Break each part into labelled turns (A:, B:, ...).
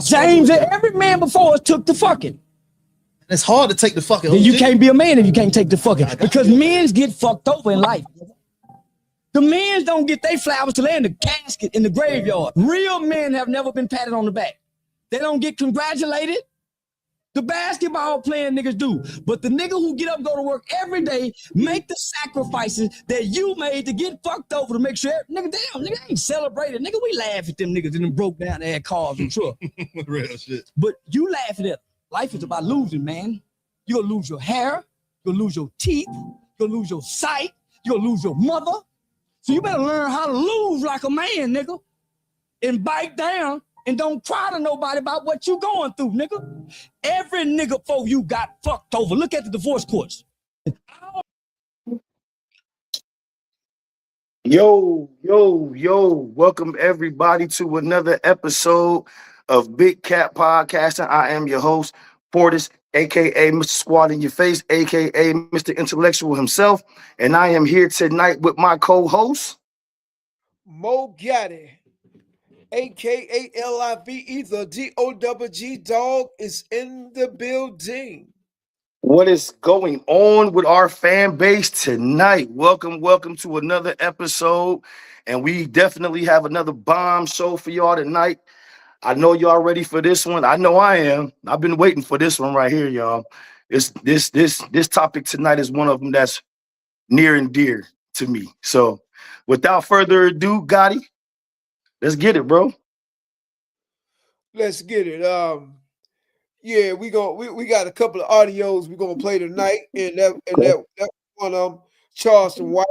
A: James and every man before us took the fucking.
B: It's hard to take the fucking.
A: Then you can't be a man if you can't take the fucking. Because men get fucked over in life. The men don't get their flowers till they're in the casket in the graveyard. Real men have never been patted on the back. They don't get congratulated. The basketball playing niggas do. But the nigga who get up and go to work every day, make the sacrifices that you made to get fucked over to make sure, nigga, damn, nigga ain't celebrated. Nigga, we laugh at them niggas that done broke down their cars and truck.
B: Real shit.
A: But you laughing at life is about losing, man. You're gonna lose your hair, you're gonna lose your teeth, you're gonna lose your sight, you're gonna lose your mother. So you better learn how to lose like a man, nigga. And bite down and don't cry to nobody about what you going through, nigga. Every nigga before you got fucked over. Look at the divorce courts.
C: Yo, welcome everybody to another episode of Big Cat Podcasting. I am your host, Portis, aka Mr. Squad in Your Face, aka Mr. Intellectual himself. And I am here tonight with my co-host,
D: Mo Gaddy, aka LIVE, the DOWG dog is in the building.
C: What is going on with our fan base tonight? Welcome to another episode. And we definitely have another bomb show for y'all tonight. I know y'all ready for this one. I know I am. I've been waiting for this one right here, y'all. This topic tonight is one of them that's near and dear to me. So without further ado, Gotti, let's get it, bro.
D: Let's get it. Yeah, we got a couple of audios we're gonna play tonight, and that one Charleston White.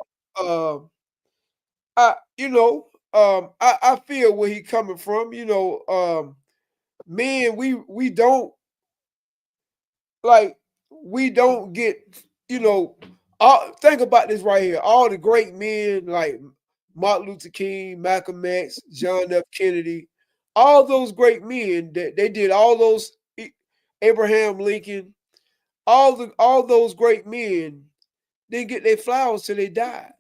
D: I feel where he coming from. Man, we don't get, think about this right here. All the great men like Martin Luther King, Malcolm X, John F. Kennedy, all those great men that they did all those, Abraham Lincoln, all those great men didn't get their flowers till they died.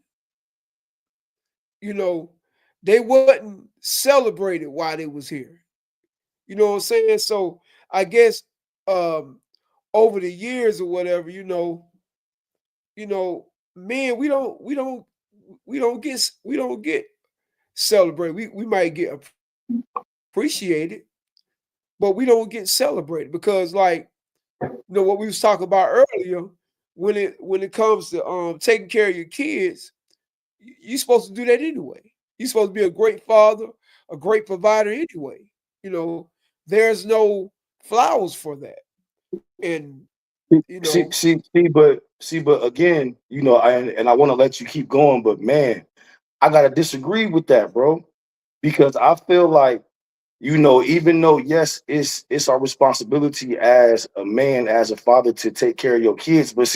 D: They wasn't celebrated while they was here. You know what I'm saying? So I guess over the years or whatever, man, we don't get celebrated. We might get appreciated, but we don't get celebrated because, what we was talking about earlier, when it comes to taking care of your kids, you're supposed to do that anyway. You're supposed to be a great father, a great provider anyway. There's no flowers for that. And
C: but again, I want to let you keep going, but man, I gotta disagree with that, bro, because I feel like, even though yes, it's our responsibility as a man, as a father, to take care of your kids, but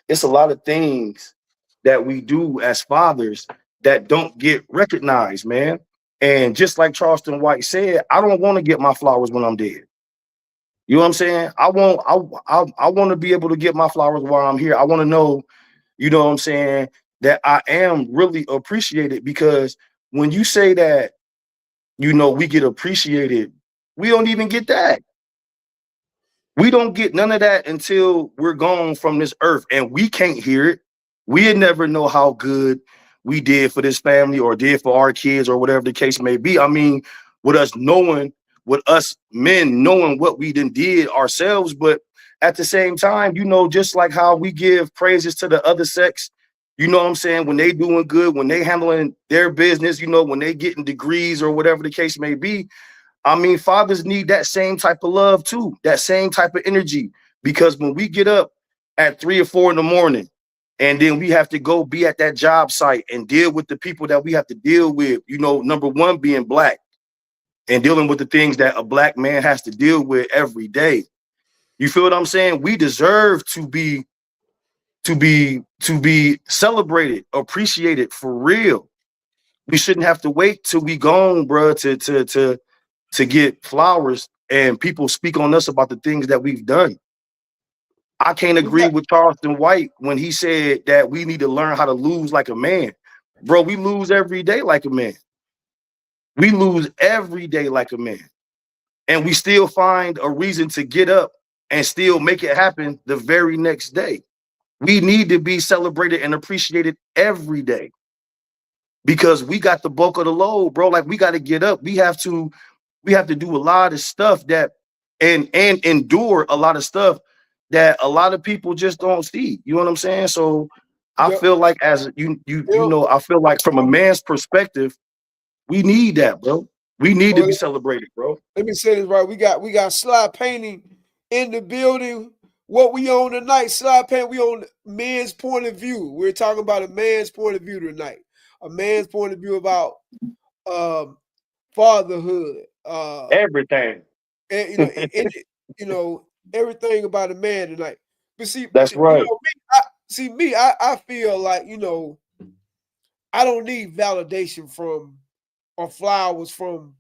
C: it's a lot of things that we do as fathers that don't get recognized, man. And just like Charleston White said, I don't want to get my flowers when I'm dead. You know what I'm saying? I want to be able to get my flowers while I'm here. I want to know, you know what I'm saying, that I am really appreciated, because when you say that, we get appreciated, we don't even get that. We don't get none of that until we're gone from this earth, and we can't hear it. We'd never know how good we did for this family or did for our kids or whatever the case may be. I mean, with us men knowing what we did ourselves, but at the same time, just like how we give praises to the other sex, you know what I'm saying, when they doing good, when they handling their business, when they getting degrees or whatever the case may be. I mean, fathers need that same type of love too, that same type of energy, because when we get up at 3 or 4 in the morning, and then we have to go be at that job site and deal with the people that we have to deal with, number one, being Black and dealing with the things that a Black man has to deal with every day. You feel what I'm saying? We deserve to be celebrated, appreciated for real. We shouldn't have to wait till we gone, bro, to get flowers and people speak on us about the things that we've done. I can't agree with Charleston White when he said that we need to learn how to lose like a man. Bro, we lose every day like a man. We lose every day like a man. And we still find a reason to get up and still make it happen the very next day. We need to be celebrated and appreciated every day because we got the bulk of the load, bro. Like we got to get up. We have to do a lot of stuff that and endure a lot of stuff that a lot of people just don't see. You know what I'm saying? So I
D: Yep.
C: feel like as you
D: Yep.
C: know, I feel like from a man's perspective, we need that, bro. We need to be celebrated, bro.
D: Let me say this right. We got Sly Painting in the building. What we on tonight, Sly Painting, we on men's point of view. We're talking about a man's point of view tonight. A man's point of view about fatherhood.
C: Everything.
D: And, you know, everything about a man tonight. But see,
C: That's right.
D: You know, I feel like, you know, I don't need validation from or flowers from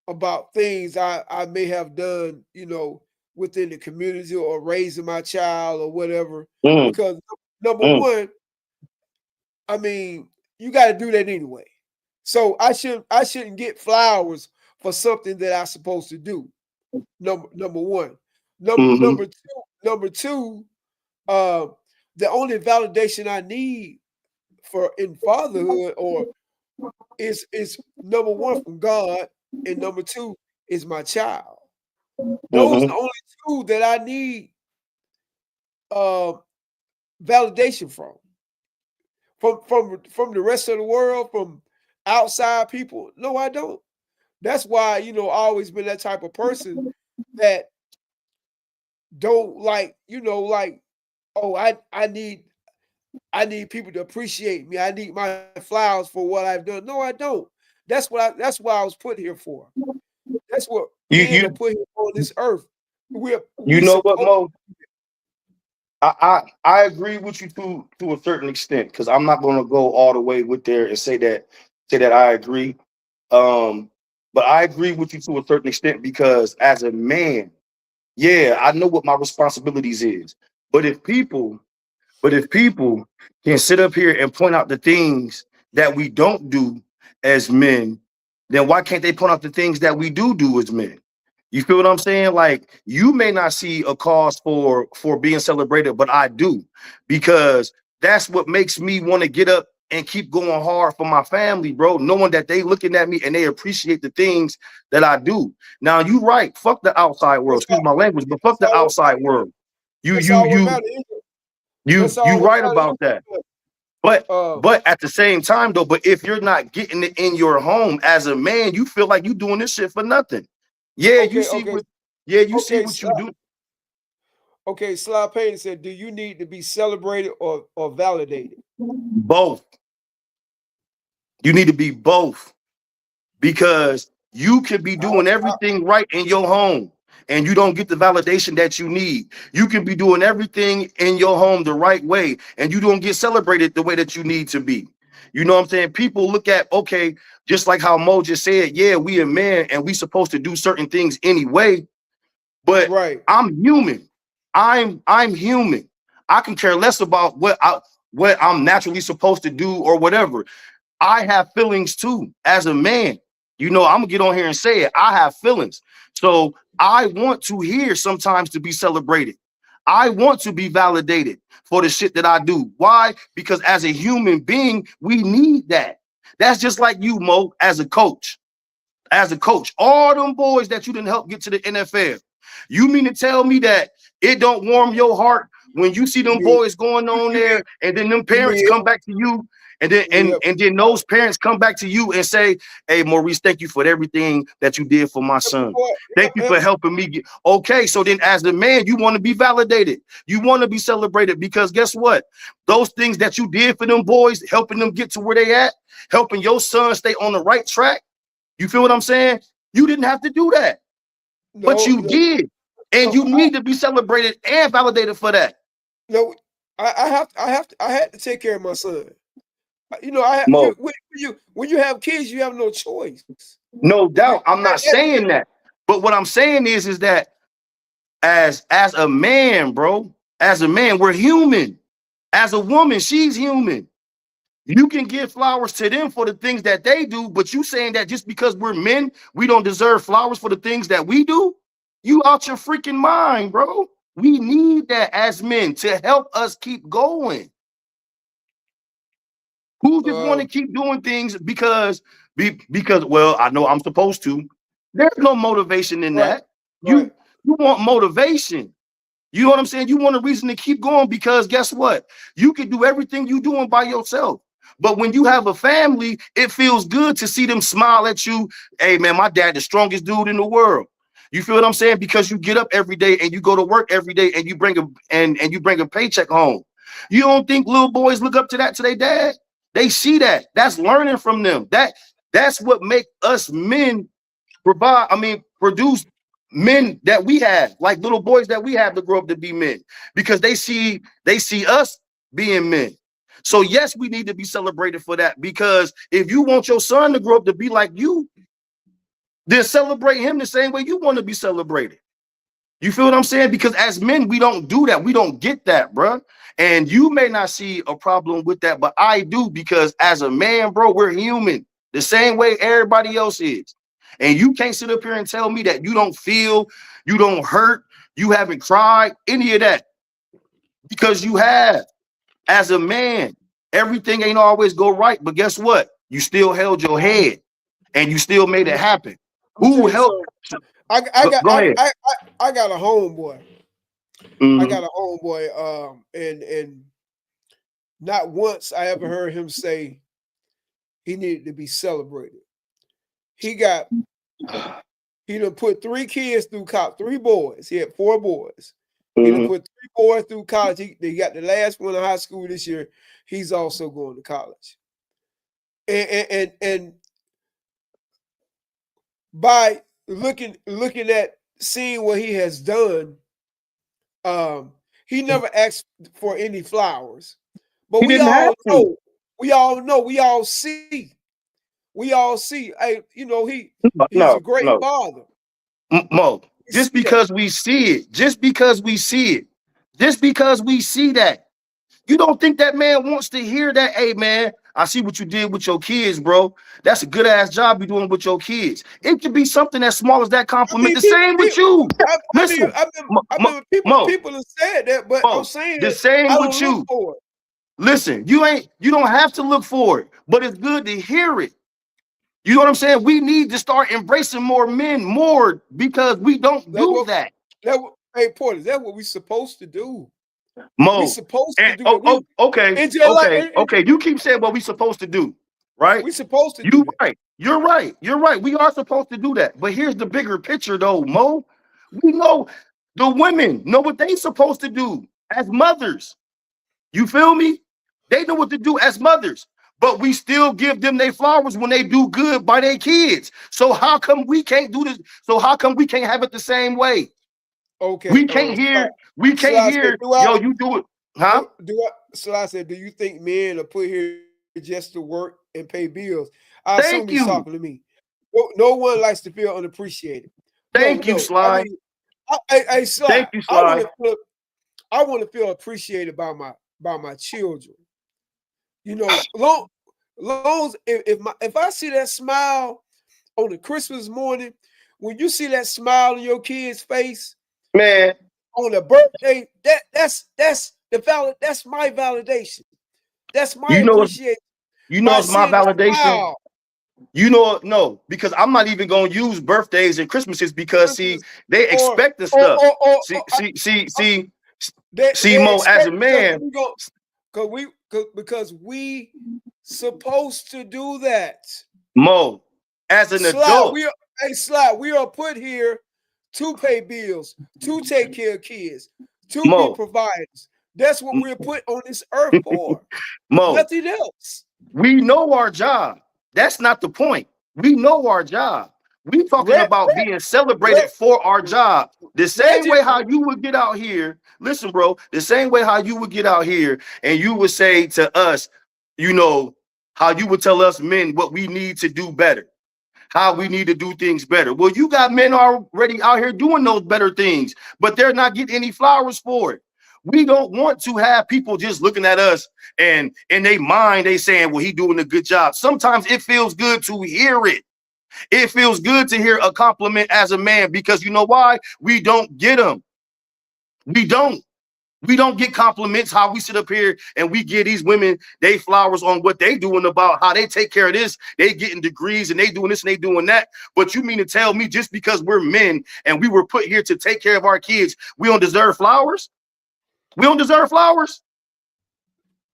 D: about things I may have done, you know, within the community or raising my child or whatever.
C: Mm,
D: Because number
C: mm.
D: one, I mean, you got to do that anyway. So I shouldn't get flowers for something that I'm supposed to do. Number one.
C: Mhm.
D: Number two, the only validation I need for in fatherhood or is number one from God, and number two is my child. Those are the
C: Mhm.
D: only two that I need validation from. From the rest of the world, from outside people. No, I don't. That's why, you know, I always been that type of person that don't like, you know, like, oh, I need people to appreciate me. I need my flowers for what I've done. No, I don't. That's why I was put here for. That's what men are
C: You
D: put here on this earth.
C: you
D: We
C: know what,
D: supposed
C: Mo? I agree with you to a certain extent because I'm not going to go all the way with there and say that I agree. But I agree with you to a certain extent because as a man, yeah, I know what my responsibilities is. But if people can sit up here and point out the things that we don't do as men, then why can't they point out the things that we do as men? You feel what I'm saying? Like you may not see a cause for being celebrated, but I do because that's what makes me want to get up and keep going hard for my family, bro. Knowing that they looking at me and they appreciate the things that I do. Now you right. Fuck the outside world.
D: that's
C: Excuse my language, but fuck the
D: all
C: outside world. You
D: that's
C: you
D: all what
C: you
D: matters.
C: you
D: That's all
C: you
D: what
C: right
D: matters.
C: about that. But
D: Uh,
C: at the same time though, but if you're not getting it in your home as a man, you feel like you doing this shit for nothing. Yeah, you
D: okay,
C: see
D: okay,
C: what you see
D: okay,
C: what you do.
D: Sly Payne said, do you need to be celebrated or validated?
C: Both. You need to be both because you could be doing everything right in your home and you don't get the validation that you need. You can be doing everything in your home the right way and you don't get celebrated the way that you need to be. You know what I'm saying? People look at, okay, just like how Mo just said, yeah, we a man and we supposed to do certain things anyway, but
D: Right.
C: I'm human. I'm human. I can care less about what I'm naturally supposed to do or whatever. I have feelings too as a man. You know, I'm gonna get on here and say it. I have feelings. So I want to hear sometimes to be celebrated. I want to be validated for the shit that I do. Why? Because as a human being, we need that. That's just like you, Mo, as a coach. As a coach, all them boys that you didn't help get to the NFL. You mean to tell me that it don't warm your heart when you see them
D: You
C: boys going on
D: mean
C: there and then them
D: you
C: parents
D: mean
C: come back to you and then
D: yeah,
C: and then those parents come back to you and say, hey, Maurice, thank you for everything that you did for my son. Thank you for helping me get okay. So then as the man, you want to be validated. You want to be celebrated because guess what? Those things that you did for them boys, helping them get to where they at, helping your son stay on the right track. You feel what I'm saying? You didn't have to do that, but
D: no,
C: you did. And
D: no,
C: you need to be celebrated and validated for that.
D: no. I had to take care of my son. You know,
C: Mo,
D: when you have kids, you have no choice.
C: no
D: You
C: doubt. I'm not
D: that,
C: saying that. But what I'm saying is that as a man, bro, as a man, we're human. As a woman, she's human. You can give flowers to them for the things that they do, but you saying that just because we're men, we don't deserve flowers for the things that we do? You out your freaking mind, bro. We need that as men to help us keep going. Who just want to keep doing things because well, I know I'm supposed to. There's no motivation in that. You want motivation. You know what I'm saying? You want a reason to keep going because guess what? You can do everything you doing by yourself. But when you have a family, it feels good to see them smile at you. Hey man, my dad, the strongest dude in the world. You feel what I'm saying? Because you get up every day and you go to work every day and you bring a paycheck home. You don't think little boys look up to that to their dad? They see that. That's learning from them. That's what make us men produce men that we have, like little boys that we have to grow up to be men, because they see us being men. So yes, we need to be celebrated for that, because if you want your son to grow up to be like you, then celebrate him the same way you want to be celebrated. You feel what I'm saying? Because as men, we don't do that. We don't get that, bro. And you may not see a problem with that, but I do, because as a man, bro, we're human the same way everybody else is. And you can't sit up here and tell me that you don't feel, you don't hurt, you haven't cried, any of that. Because you have. As a man, everything ain't always go right, but guess what? You still held your head and you still made it happen. Who helped?
D: I got a homeboy.
C: Mm-hmm.
D: I got a homeboy, and not once I ever heard him say he needed to be celebrated. He done put 3 kids through college, 3 boys. He had 4 boys. He done put 3 boys through college. He got the last one in high school this year. He's also going to college. And by looking at seeing what he has done, he never asked for any flowers. But we all know, we all see. Hey, he's a great father.
C: Mo, just because we see it, just because we see that, you don't think that man wants to hear that? Hey man, I see what you did with your kids, bro. That's a good ass job you're doing with your kids. It could be something as small as that compliment. Same with you. Listen,
D: people have said that, but I'm saying
C: the same with you. Listen, you don't have to look for it, but it's good to hear it. You know what I'm saying? We need to start embracing more men more, because we don't do that.
D: Hey, Porter, that's what we're supposed to do.
C: Mo,
D: we're supposed to do.
C: Okay. You keep saying what we're supposed to do, right?
D: We're supposed to do
C: right. You're right. We are supposed to do that. But here's the bigger picture, though, Mo. We know the women know what they're supposed to do as mothers. You feel me? They know what to do as mothers. But we still give them their flowers when they do good by their kids. So how come we can't do this? So how come we can't have it the same way?
D: Okay.
C: We can't hear. Yo, you do it. Huh?
D: So I said, do you think men are put here just to work and pay bills? I assume he's talking to me. No one likes to feel unappreciated.
C: Thank you, Sly.
D: Sly.
C: Thank you, Sly.
D: I want to feel appreciated by my children. Long if I see that smile on the Christmas morning, when you see that smile on your kid's face,
C: man,
D: on a birthday, that's my validation. That's my appreciation.
C: It's my validation. No, because I'm not even gonna use birthdays and Christmases, because they expect the stuff. See, Mo, as a man,
D: because we supposed to do that.
C: Mo, as an adult,
D: we are put here to pay bills, to take care of kids, to be providers. That's what we're put on this earth for. Nothing else.
C: We know our job. That's not the point. We know our job. We talking about being celebrated for our job. The same way how you would get out here. Listen, bro, the same way how you would get out here and you would say to us, how you would tell us men what we need to do better, how we need to do things better. Well, you got men already out here doing those better things, but they're not getting any flowers for it. we don't want to have people just looking at us and in their mind they saying, well, he doing a good job. Sometimes it feels good to hear it. It feels good to hear a compliment as a man, because you know why? We don't get them. We don't get compliments. How we sit up here and we give these women they flowers on what they doing, about how they take care of this, they getting degrees and they doing this and they doing that. But you mean to tell me just because we're men and we were put here to take care of our kids, we don't deserve flowers? We don't deserve flowers?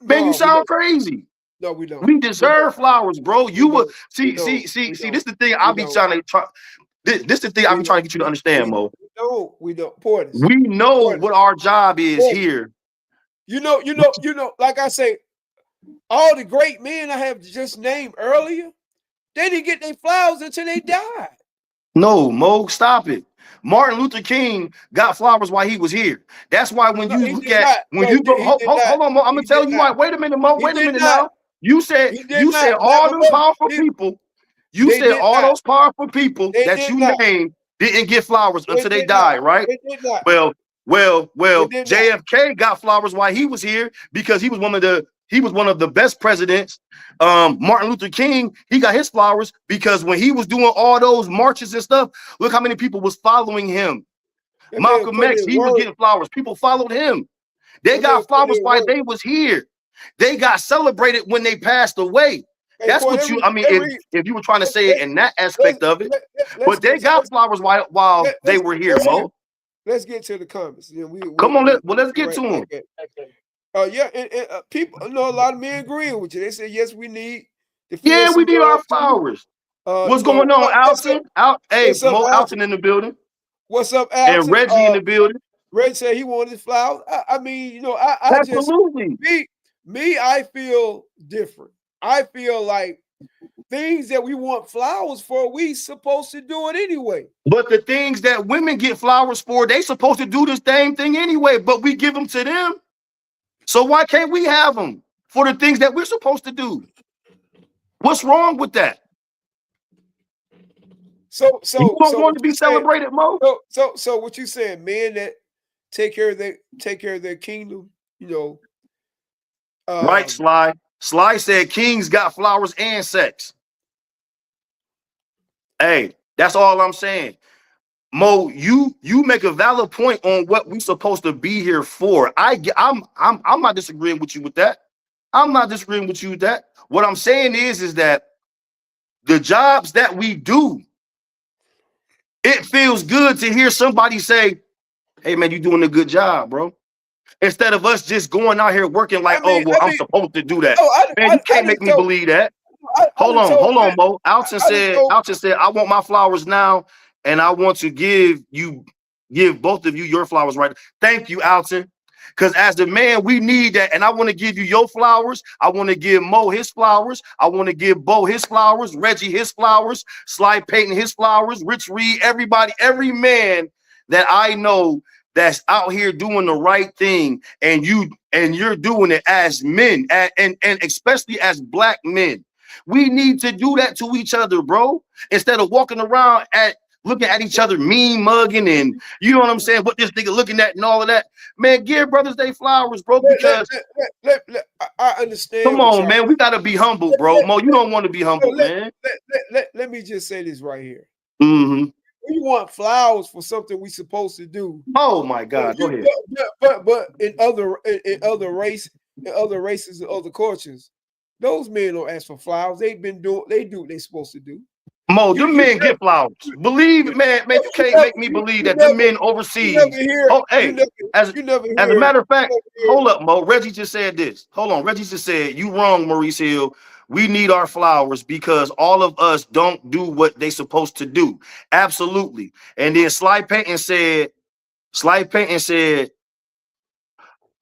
C: Man, you sound crazy.
D: No, we don't.
C: We deserve flowers, bro. You will see. This is the thing I be trying to. This is the thing I be trying to get you to understand, Mo.
D: We don't. Portis.
C: We know what our job is here.
D: You know. Like I say, all the great men I have just named earlier, they didn't get their flowers until they died.
C: No, Mo, stop it. Martin Luther King got flowers while he was here. That's why when you look at hold on, Mo, I'm gonna tell you why. Wait a minute, Mo. Wait a minute now. You said all them powerful people. You said all those powerful people that you named didn't get flowers until they died, right? Well, JFK got flowers while he was here because he was one of the best presidents. Martin Luther King, he got his flowers because when he was doing all those marches and stuff, look how many people was following him. Malcolm X, he was getting flowers. People followed him. They got flowers while they was here. They got celebrated when they passed away. That's what you, I mean, if you were trying to say it in that aspect of it, but they got flowers while they were here, Mo.
D: Let's get to the comments.
C: Come on, let's get to them.
D: People, a lot of men agreeing with you. They say, yes, we need.
C: We need our flowers. What's going on, Alton? Hey, Mo, Alton in the building.
D: What's up, Alton?
C: And Reggie in the building.
D: Reggie said he wanted his flowers. I mean, I
C: absolutely.
D: I feel different. I feel like things that we want flowers for, we supposed to do it anyway.
C: But the things that women get flowers for, they supposed to do the same thing anyway, but we give them to them. So why can't we have them for the things that we're supposed to do? What's wrong with that?
D: So
C: you don't want to be celebrated, Mo?
D: So what you saying, men that take care of their kingdom,
C: right, Sly. Sly said kings got flowers and sex. Hey, that's all I'm saying. Mo, you make a valid point on what we supposed to be here for. I'm not disagreeing with you with that. I'm not disagreeing with you with that. What I'm saying is that the jobs that we do, it feels good to hear somebody say, hey man, you're doing a good job, bro. Instead of us just going out here working like, I'm supposed to do that. Man, you can't make me believe that. Hold on, Mo. Alton said, I want my flowers now, and I want to give both of you your flowers right. Thank you, Alton. Because as the man, we need that. And I want to give you your flowers. I want to give Mo his flowers. I want to give Bo his flowers, Reggie his flowers, Sly Payton his flowers, Rich Reed, everybody, every man that I know that's out here doing the right thing, and you're doing it as men, and especially as black men. We need to do that to each other, bro. Instead of walking around looking at each other, mean mugging, and you know what I'm saying, what this nigga looking at and all of that. Man, give brothers they flowers, bro, because
D: I understand.
C: Come on, man. We gotta be humble, bro. Mo, you don't want to be humble, man.
D: Let me just say this right here.
C: Mm-hmm.
D: We want flowers for something we supposed to do.
C: Oh my God, go ahead.
D: But in other races and other cultures, those men don't ask for flowers. They do what they're supposed to do.
C: Mo, them men get flowers. Believe it, man. You can't make me believe that the men overseas. As a matter of fact, hold up, Mo. Reggie just said this. Hold on. Reggie just said, you wrong, Maurice Hill. We need our flowers because all of us don't do what they supposed to do. Absolutely. And then Sly Payton said,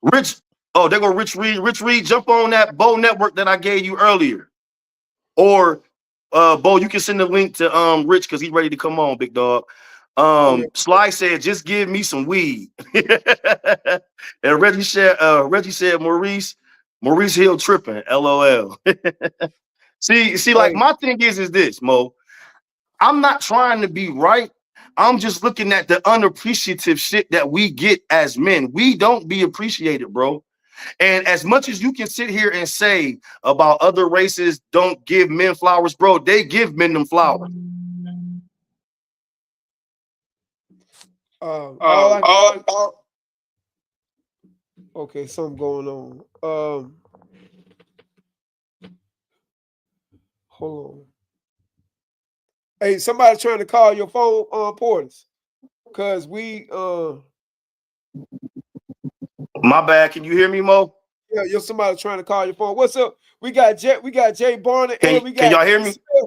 C: Rich, there go Rich Reed. Rich Reed, jump on that Bo network that I gave you earlier. Or Bo, you can send the link to Rich because he's ready to come on, big dog. Sly said, just give me some weed. And Reggie said, Maurice Hill tripping, LOL. see, like my thing is this, Mo. I'm not trying to be right. I'm just looking at the unappreciative shit that we get as men. We don't be appreciated, bro. And as much as you can sit here and say about other races don't give men flowers, bro, they give men them flowers.
D: Okay, something going on. Hold on. Hey, somebody trying to call your phone, Portis, because we
C: My bad. Can you hear me, Mo?
D: yeah, you're somebody trying to call your phone. What's up? We got Jay Barner and we got
C: can y'all hear me?
D: Smith.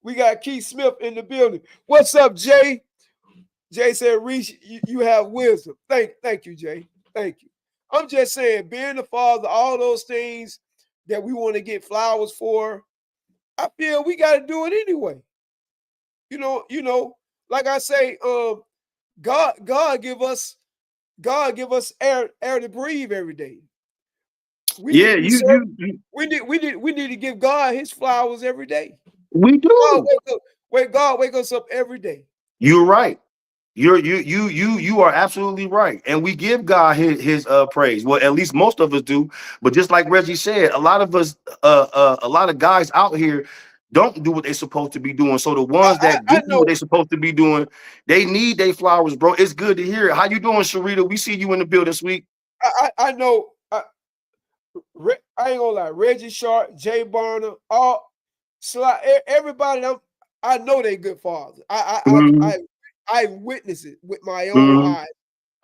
D: We got Keith Smith in the building. What's up, Jay? Jay said, Reese, you have wisdom. Thank you, Jay. Thank you. I'm just saying, being the father, all those things that we want to get flowers for, I feel we got to do it anyway. You know, like I say, God give us air to breathe every day. We need to give God his flowers every day.
C: We do.
D: God wake us up every day.
C: You're right. You are absolutely right. And we give God his praise. Well, at least most of us do. But just like Reggie said, a lot of us, a lot of guys out here don't do what they're supposed to be doing. So the ones that do what they're supposed to be doing, they need their flowers, bro. It's good to hear it. How you doing, Sharita? We see you in the building, sweet.
D: I know. I ain't gonna lie. Reggie Sharp, Jay Barner, everybody. I know they good fathers. I witness it with my own eyes.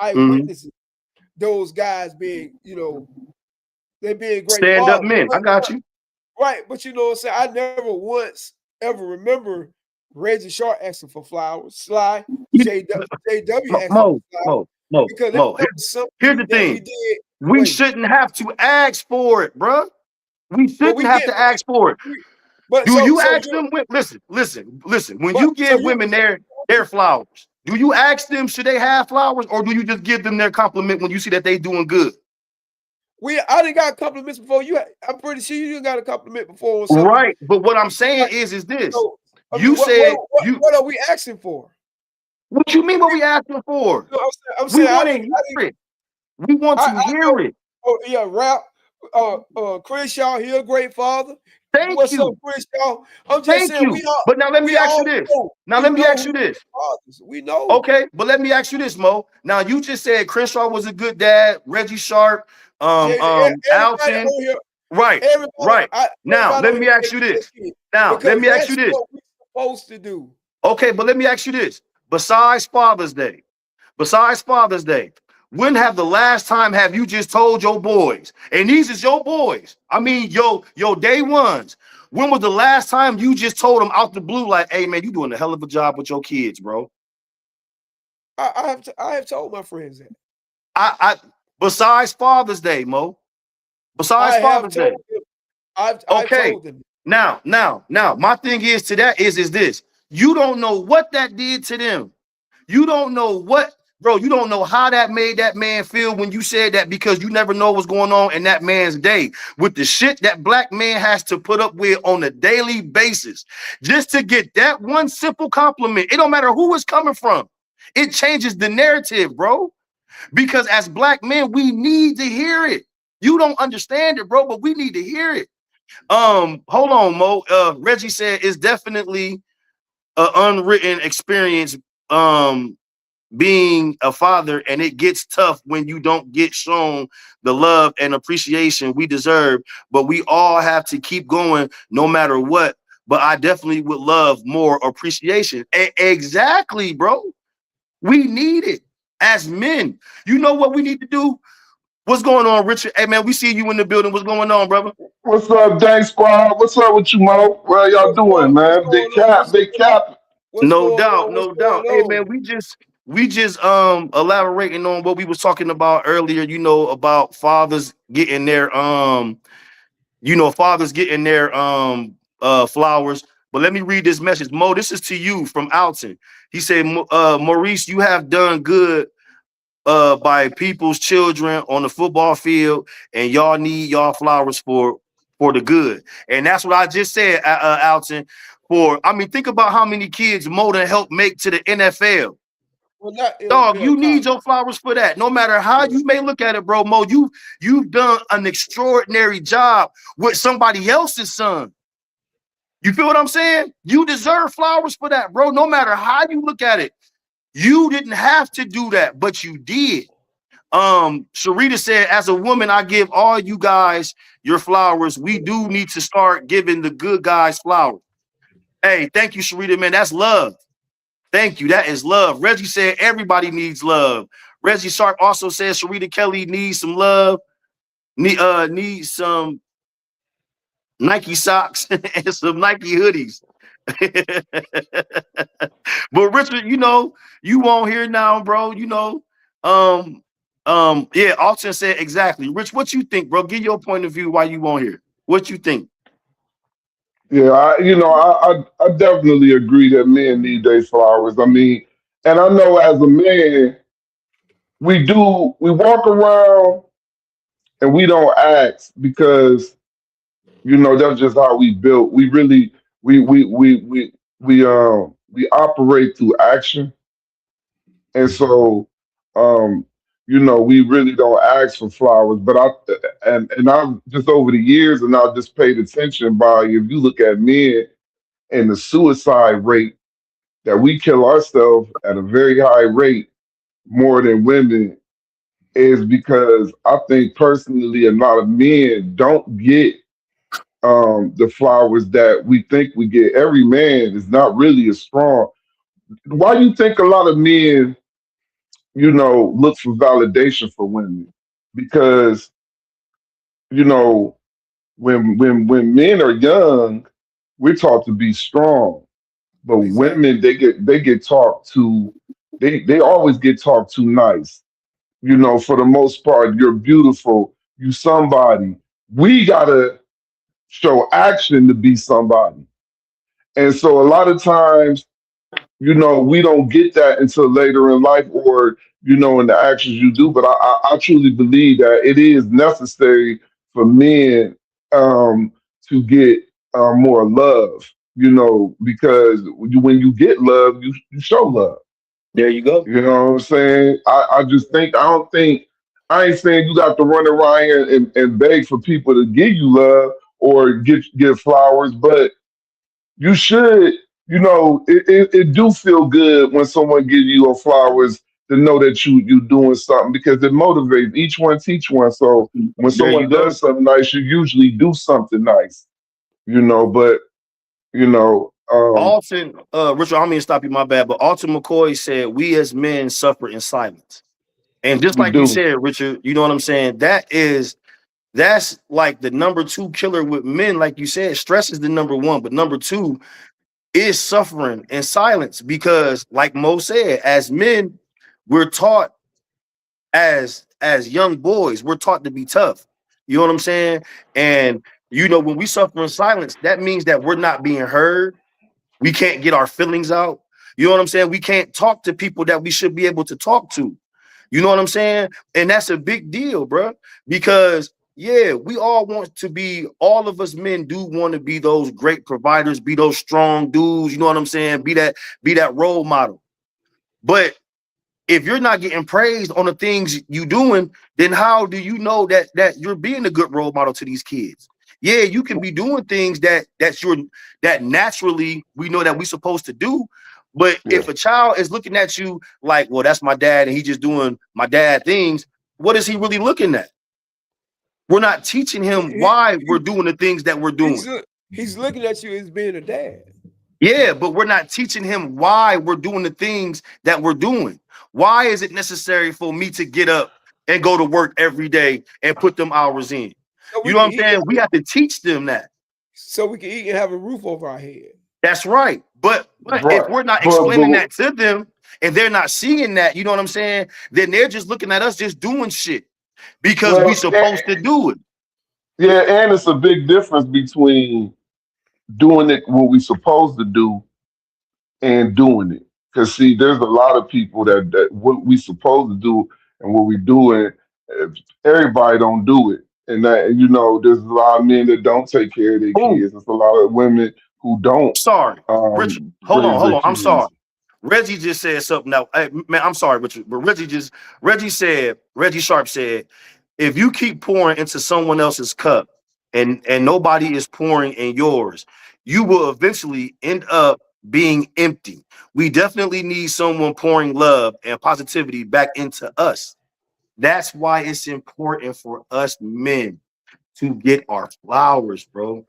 D: I witness it. Those guys being, they being great
C: stand
D: fathers.
C: up men. I got you.
D: Right, but you know what I'm saying? I never once ever remember Reggie Sharp asking for flowers. Sly, JW asking for flowers.
C: Mo. Here's the thing. We shouldn't have to ask for it, bro. We shouldn't have to ask for it. Do you ask them? Listen. When you give women their flowers, do you ask them should they have flowers, or do you just give them their compliment when you see that they doing good?
D: I didn't got compliments before you. I'm pretty sure you got a compliment before.
C: Right, but what I'm saying is this. What
D: are we asking for?
C: What you mean? What we asking for?
D: I'm saying
C: we want to hear it.
D: Oh yeah, rap. Chris Shaw, he a great father.
C: What's
D: up, Chris Shaw? I'm just saying.
C: But now let me ask you this.
D: We know.
C: Okay, but let me ask you this, Mo. Now you just said Chris Shaw was a good dad. Reggie Sharp, Alton. Right. Now let me ask you this. What we're
D: supposed to do.
C: Okay, but let me ask you this. Besides Father's Day, when have the last time have you just told your boys, and these is your boys, I mean your day ones, when was the last time you just told them out the blue like, hey man, you doing a hell of a job with your kids, bro?
D: I have told my friends that.
C: I besides Father's Day, Mo. Besides Father's Day.
D: I've told them.
C: Now, my thing is to that is this. You don't know what that did to them. You don't know what, bro, you don't know how that made that man feel when you said that, because you never know what's going on in that man's day with the shit that black man has to put up with on a daily basis just to get that one simple compliment. It don't matter who it's coming from. It changes the narrative, bro, because as black men, we need to hear it. You don't understand it, bro, but we need to hear it. Hold on, Mo. Reggie said it's definitely an unwritten experience being a father, and it gets tough when you don't get shown the love and appreciation we deserve, but we all have to keep going no matter what. But I definitely would love more appreciation. Exactly, bro. We need it as men. You know what we need to do? What's going on, Richard? Hey man, we see you in the building. What's going on, brother?
E: What's up, Dank Squad? What's up with you, Mo? How y'all doing, man? Big cap.
C: No doubt. Hey man, we just elaborating on what we was talking about earlier, about fathers getting their flowers. But let me read this message. Mo, this is to you from Alton. He said, Maurice, you have done good by people's children on the football field, and y'all need y'all flowers for the good. And that's what I just said, Alton. I mean, think about how many kids Mo done helped make to the NFL.
D: Well, not
C: Dog,
D: NFL,
C: you need
D: college.
C: your flowers for that. No matter how you may look at it, bro, Mo, you've done an extraordinary job with somebody else's son. You feel what I'm saying? You deserve flowers for that, bro. No matter how you look at it, you didn't have to do that, but you did. Sharita said, as a woman, I give all you guys your flowers. We do need to start giving the good guys flowers. Hey, thank you, Sharita, man. That's love. Thank you. That is love. Reggie said everybody needs love. Reggie Sharp also says Sharita Kelly needs some love. Needs some Nike socks and some Nike hoodies. But Richard, you know, you won't hear now, bro. You know, yeah, Alton said exactly. Rich, what you think, bro? Give your point of view why you won't hear. What you think?
E: Yeah, I definitely agree that men need their flowers. I mean, and I know as a man, we walk around and we don't ask because that's just how we built. We really we operate through action, and so we really don't ask for flowers. But I've just over the years, and I've just paid attention by if you look at men and the suicide rate that we kill ourselves at a very high rate more than women is because I think personally a lot of men don't get the flowers that we think we get. Every man is not really as strong. Why do you think a lot of men, look for validation for women? Because, when men are young, we're taught to be strong. But
D: Exactly.
E: women, they get talked to, they always get talked to nice. For the most part, you're beautiful, you somebody. We gotta show action to be somebody. And so a lot of times, we don't get that until later in life or, in the actions you do. But I truly believe that it is necessary for men to get more love, because when you get love, you show love.
C: There you go.
E: You know what I'm saying? I ain't saying you got to run around here and beg for people to give you love or get flowers, but you should, it do feel good when someone gives you your flowers to know that you doing something because it motivates. Each one teach one. So when
C: There you
E: someone
C: go.
E: does something nice, you usually do something nice, but you know, um,
C: Alton, Richard, I don't mean to stop you, my bad, but Alton McCoy said we as men suffer in silence. And just
E: we
C: like you
E: do.
C: said, Richard, you know what I'm saying? That's like the number two killer with men. Like you said, stress is the number one, but number two is suffering in silence because, like Mo said, as men, we're taught as young boys, we're taught to be tough. You know what I'm saying? And when we suffer in silence, that means that we're not being heard. We can't get our feelings out. You know what I'm saying? We can't talk to people that we should be able to talk to. You know what I'm saying? And that's a big deal, bro. Because yeah, we all want to be, all of us men do want to be those great providers, be those strong dudes, you know what I'm saying? Be that role model. But if you're not getting praised on the things you doing, then how do you know that you're being a good role model to these kids? Yeah, you can be doing things that naturally we know that we're supposed to do. But
E: Yeah.
C: if a child is looking at you like, well, that's my dad, and he just doing my dad things, what is he really looking at? We're not teaching him
D: He,
C: why we're
D: he,
C: doing the things that we're doing.
D: he's looking at you as being a dad.
C: Yeah, but we're not teaching him why we're doing the things that we're doing. Why is it necessary for me to get up and go to work every day and put them hours in?
D: So
C: You
D: we
C: know
D: can
C: what I'm
D: eat
C: saying? We have to teach them that.
D: so we can eat and have a roof over our head.
C: That's right. But if
E: Right.
C: we're not explaining
E: But
C: that to them and they're not seeing that, you know what I'm saying? Then they're just looking at us just doing shit because we
E: well,
C: supposed to do it.
E: yeah, and it's a big difference between doing it what we supposed to do and doing it. Because see, there's a lot of people that what we supposed to do and what we doing, everybody don't do it. And that there's a lot of men that don't take care of their
C: Boom.
E: kids. There's a lot of women who don't
C: Sorry, Richard. Hold
E: raise their
C: on. I'm
E: kids.
C: sorry. Reggie just said something now. Hey, man, I'm sorry, Richard, but Reggie Sharp said, if you keep pouring into someone else's cup and nobody is pouring in yours, you will eventually end up being empty. We definitely need someone pouring love and positivity back into us. That's why it's important for us men to get our flowers, bro.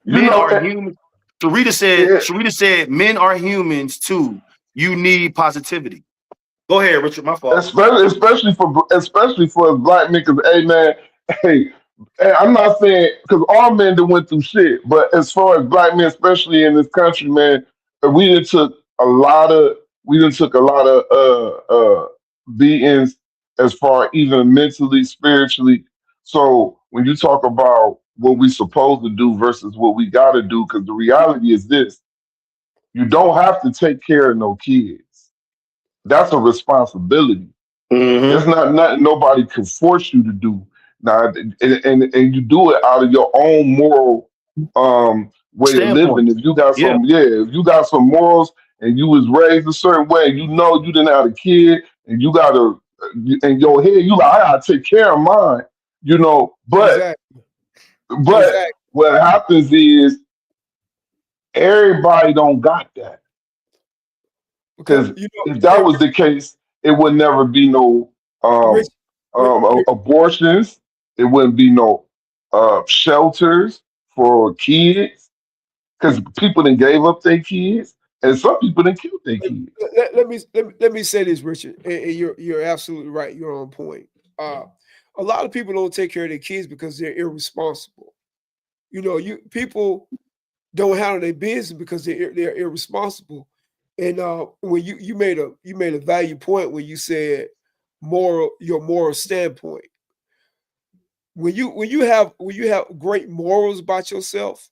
E: You
C: Men
E: know,
C: are human. Sharita said, men are humans too. You need positivity. Go ahead, Richard. My fault.
E: especially for black men, because hey man, hey, I'm not saying because all men that went through shit, but as far as black men, especially in this country, man, we done took a lot of beatings as far even mentally, spiritually. So when you talk about what we supposed to do versus what we gotta do, because the reality is this: you don't have to take care of no kids. That's a responsibility.
C: Mm-hmm.
E: It's not nothing nobody can force you to do. Now, and you do it out of your own moral way of living.
C: Standpoint.
E: If you got
C: Yeah.
E: if you got some morals and you was raised a certain way, you know you didn't have a kid, and you gotta in your head, you like, I gotta take care of mine, you know.
D: Exactly.
E: But
D: Exactly.
E: what happens is everybody don't got that.
D: Because
E: Because if that was the case, it would never be no
D: Rich,
E: um, abortions. It wouldn't be no shelters for kids. Because people then gave up their kids, and some people then killed their kids.
D: let me say this, Richard, and you're absolutely right. You're on point. A lot of people don't take care of their kids because they're irresponsible. You know, people don't handle their business because they're irresponsible. And when you made a value point when you said your moral standpoint. When you have great morals about yourself,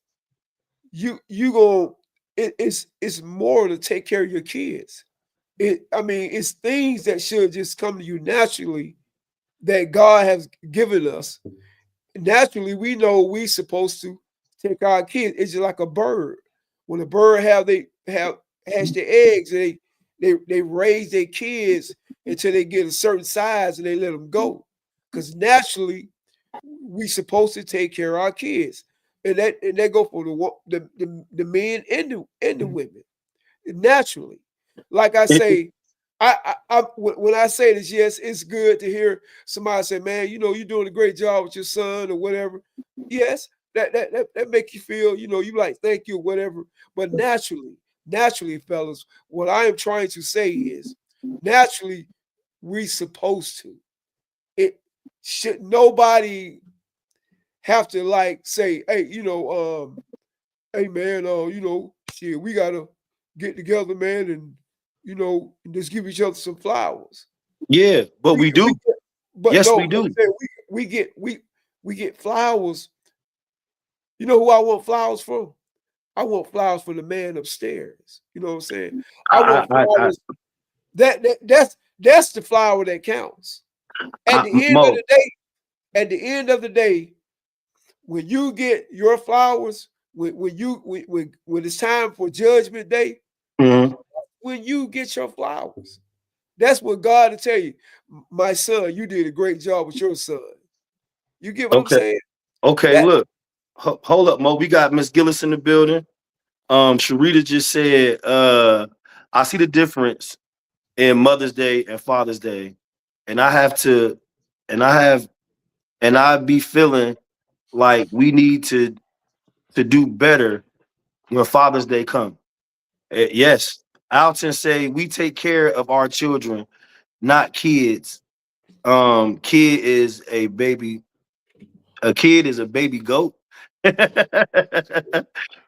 D: you go it's more to take care of your kids. It's things that should just come to you naturally that God has given us. Naturally, we know we supposed to take our kids. It's just like a bird. When a bird have hatch their eggs, they raise their kids until they get a certain size and they let them go. Because naturally, we supposed to take care of our kids, and that go for the men and the women naturally. Like I say, when I say this, yes, it's good to hear somebody say, "Man, you're doing a great job with your son or whatever." Yes, that make you feel, you like thank you or whatever. But naturally, fellas, what I am trying to say is, naturally, we supposed to. It should nobody have to like say, "Hey, hey man, shit, we gotta get together, man, and just give each other some flowers."
C: Yeah, but
D: We
C: we
D: we
C: do.
D: get, but
C: Yes,
D: no,
C: we
D: I'm
C: do.
D: saying we get flowers. You know who I want flowers from? I want flowers from the man upstairs. You know what I'm saying? I
C: I,
D: want
C: I, I,
D: flowers. That's the flower that counts. At the end of
C: Mo.
D: the day, at the end of the day, when you get your flowers, when it's time for Judgment Day,
C: Mhm.
D: when you get your flowers, that's what God will tell you. My son, you did a great job with your son. You get what I'm
C: Okay.
D: saying?
C: Okay.
D: That
C: Look, hold up, Mo. We got Miss Gillis in the building. Sharita just said, I see the difference in Mother's Day and Father's Day, and I have to, and I have, and I be feeling like we need to do better when Father's Day come. Yes, Alton say we take care of our children, not kids. Kid is a baby. A kid is a baby goat.
E: A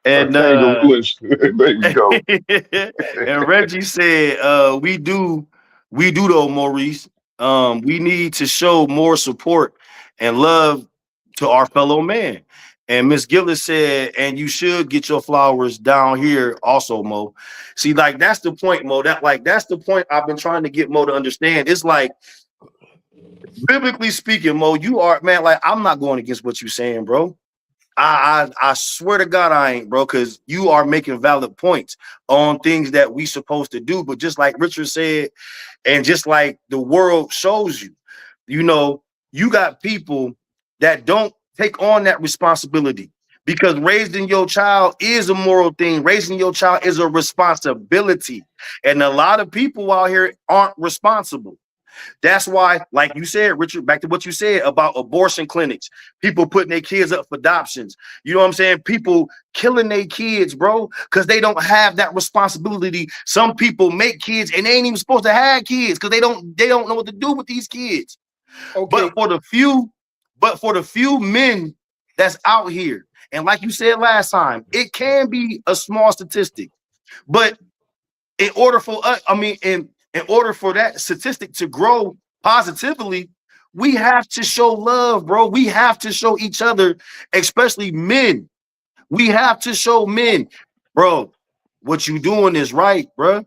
C: and
E: kangaroo and baby goat.
C: and Reggie said, we do though, Maurice. We need to show more support and love to our fellow man. And Miss Gillis said, and you should get your flowers down here also, Mo. See, like that's the point, Mo. That's the point I've been trying to get Mo to understand. It's like, biblically speaking, Mo, you are, man, like I'm not going against what you're saying, bro. I swear to God I ain't, bro, because you are making valid points on things that we supposed to do. But just like Richard said, and just like the world shows you, you know, you got people that don't take on that responsibility, because raising your child is a moral thing. Raising your child is a responsibility. And a lot of people out here aren't responsible. That's why, like you said, Richard, back to what you said about abortion clinics, people putting their kids up for adoptions. You know what I'm saying? People killing their kids, bro, because they don't have that responsibility. Some people make kids and they ain't even supposed to have kids because they don't know what to do with these kids.
D: Okay.
C: But for the few men that's out here, and like you said last time, it can be a small statistic, but in order for us, in order for that statistic to grow positively, we have to show love, bro. We have to show each other, especially men. We have to show men, bro, what you doing is right, bro.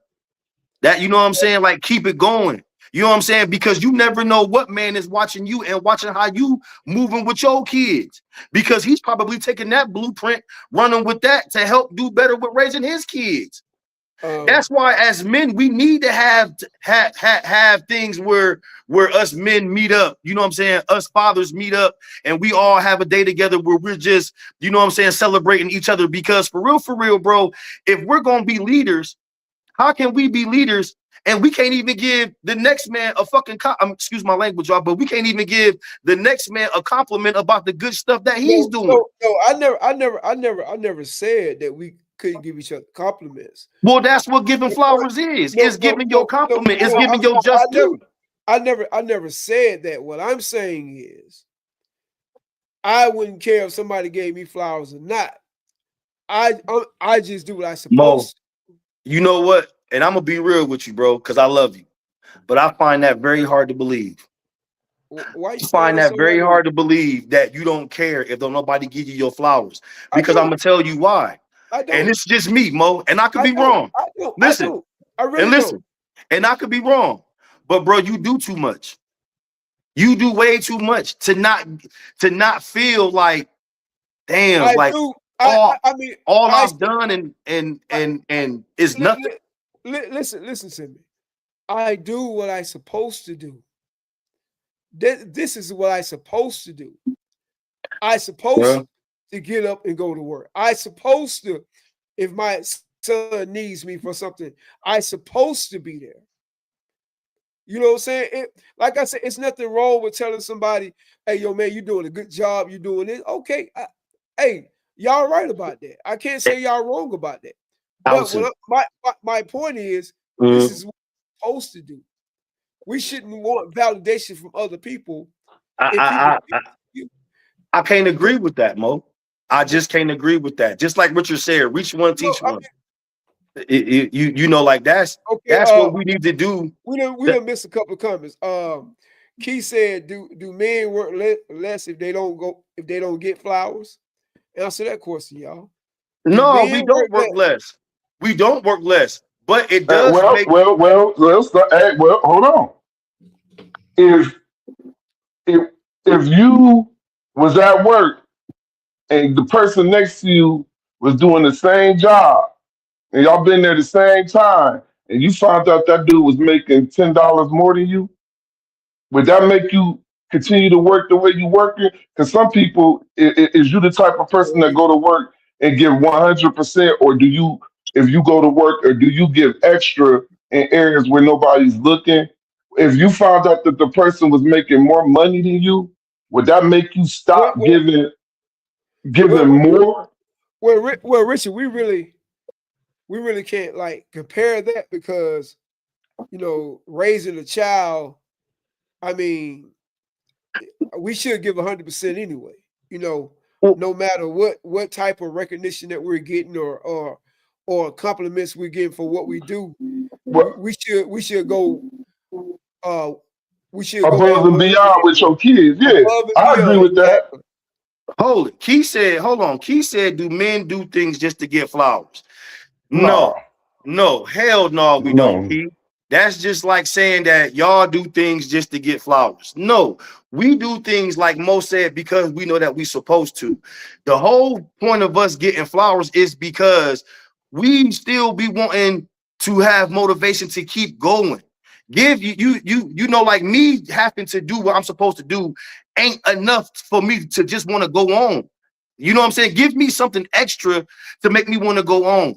C: That, you know what I'm saying? Like, keep it going. You know what I'm saying? Because you never know what man is watching you and watching how you moving with your kids. Because he's probably taking that blueprint, running with that to help do better with raising his kids. That's why, as men, we need to have things where us men meet up. You know what I'm saying? Us fathers meet up, and we all have a day together where we're just, you know what I'm saying, celebrating each other. Because for real, bro, if we're gonna be leaders, how can we be leaders and we can't even give the next man a fucking excuse my language, y'all, but we can't even give the next man a compliment about the good stuff that he's doing.
D: No, I never said that we couldn't give each other compliments.
C: Well, that's what giving flowers is. It's giving your compliment. It's giving your just due.
D: I never said that. What I'm saying is, I wouldn't care if somebody gave me flowers or not. I just do what I supposed to.
C: You know what? And I'm gonna be real with you, bro, because I love you. But I find that very hard to believe.
D: Why
C: you find that very hard to believe that you don't care if don't nobody give you your flowers? Because I'm gonna tell you why. And it's just me, Mo, and I could be wrong. Listen, and I could be wrong, but bro, you do too much. You do way too much to not feel like, damn, all I've done and is nothing.
D: Listen to me. I do what I supposed to do. This is what I supposed to do. I supposed to get up and go to work. I supposed to, if my son needs me for something, I supposed to be there. You know what I'm saying? Like I said, it's nothing wrong with telling somebody, hey, yo, man, you're doing a good job. You're doing this. Okay. Hey, y'all right about that. I can't say y'all wrong about that. But my point is, this is what we're supposed to do. We shouldn't want validation from other people.
C: I can't agree with that, Mo. I just can't agree with that. Just like Richard said, reach one, teach one. You know, like that's what we need to do.
D: We done missed a couple of comments. Key said, "Do men work less if they don't get flowers?" Answer that question, y'all.
C: No, we don't work less. We don't work less, but it does.
E: Well, hold on. If you was at work and the person next to you was doing the same job, and y'all been there the same time, and you found out that dude was making $10 more than you, would that make you continue to work the way you working? Because some people, is you the type of person that go to work and give 100%, or do you, if you go to work, or do you give extra in areas where nobody's looking? If you found out that the person was making more money than you, would that make you stop giving more?
D: Well, Richard, we really can't like compare that, because, you know, raising a child, I mean, we should give 100% anyway. You know, no matter what type of recognition that we're getting or compliments we're getting for what we do, we should go. We should
E: above and beyond with your kids. Yeah, I agree with that.
C: Hold it. Key said, do men do things just to get flowers? No, hell no, we don't, Key. That's just like saying that y'all do things just to get flowers. No, we do things like Mo said because we know that we supposed to. The whole point of us getting flowers is because we still be wanting to have motivation to keep going. Give you know, like me having to do what I'm supposed to do ain't enough for me to just want to go on. You know what I'm saying? Give me something extra to make me want to go on.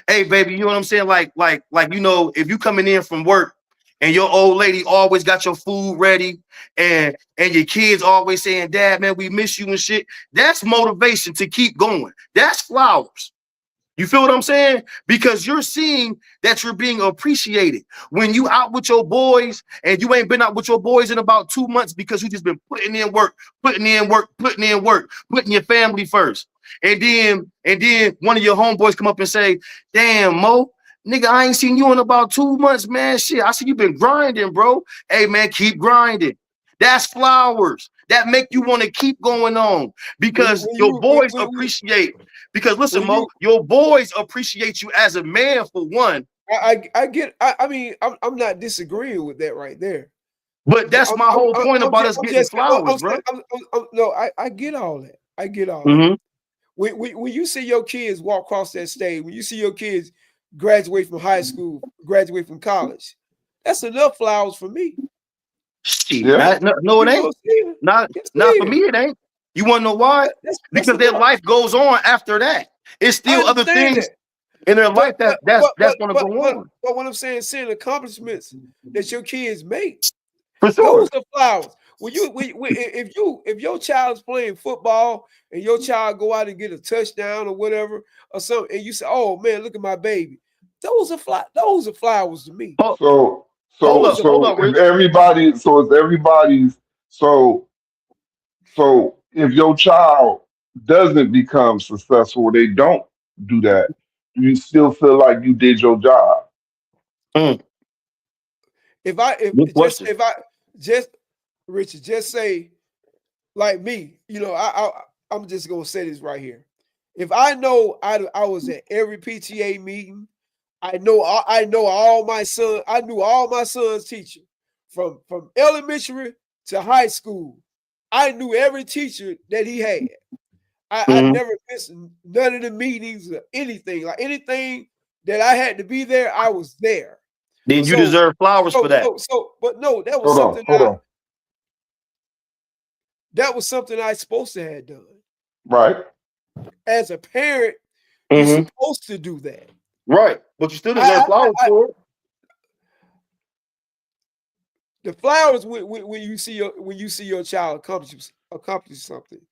C: Hey, baby, you know what I'm saying? Like, you know, if you coming in from work and your old lady always got your food ready and your kids always saying, Dad, man, we miss you and shit. That's motivation to keep going. That's flowers. You feel what I'm saying? Because you're seeing that you're being appreciated. When you out with your boys and you ain't been out with your boys in about 2 months because you just been putting in work, putting your family first. And then one of your homeboys come up and say, damn, Mo, nigga, I ain't seen you in about 2 months, man. Shit, I see you been grinding, bro. Hey, man, keep grinding. That's flowers. That make you want to keep going on because your boys appreciate. Because listen, Mo, your boys appreciate you as a man for one.
D: I get. I mean, I'm not disagreeing with that right there.
C: But that's my whole point about us getting flowers, bro.
D: No, I get all that. I get all that. When you see your kids walk across that stage, when you see your kids graduate from high school, graduate from college, that's enough flowers for me.
C: Yeah. No, it ain't. Not for me, it ain't. You want to know why? Because their life goes on after that. It's still other things in their life that's going to go on.
D: But what I'm saying, seeing accomplishments that your kids make,
C: for sure,
D: those are flowers. If your child's playing football and your child go out and get a touchdown or whatever or something, and you say, "Oh man, look at my baby," those are flowers to me.
E: So if your child doesn't become successful, they don't do that, you still feel like you did your job.
D: Richard, just say, like me, you know, I'm just gonna say this right here. If I know I was at every PTA meeting, I knew all my son's teacher from elementary to high school. I knew every teacher that he had. I never missed none of the meetings or anything. Like anything that I had to be there, I was there.
C: Then you deserve flowers for that.
D: But no, that was something. That was something I supposed to have done.
E: Right.
D: As a parent, you're supposed to do that.
C: Right. But you still deserve flowers for it.
D: The flowers when you see your child accomplish something.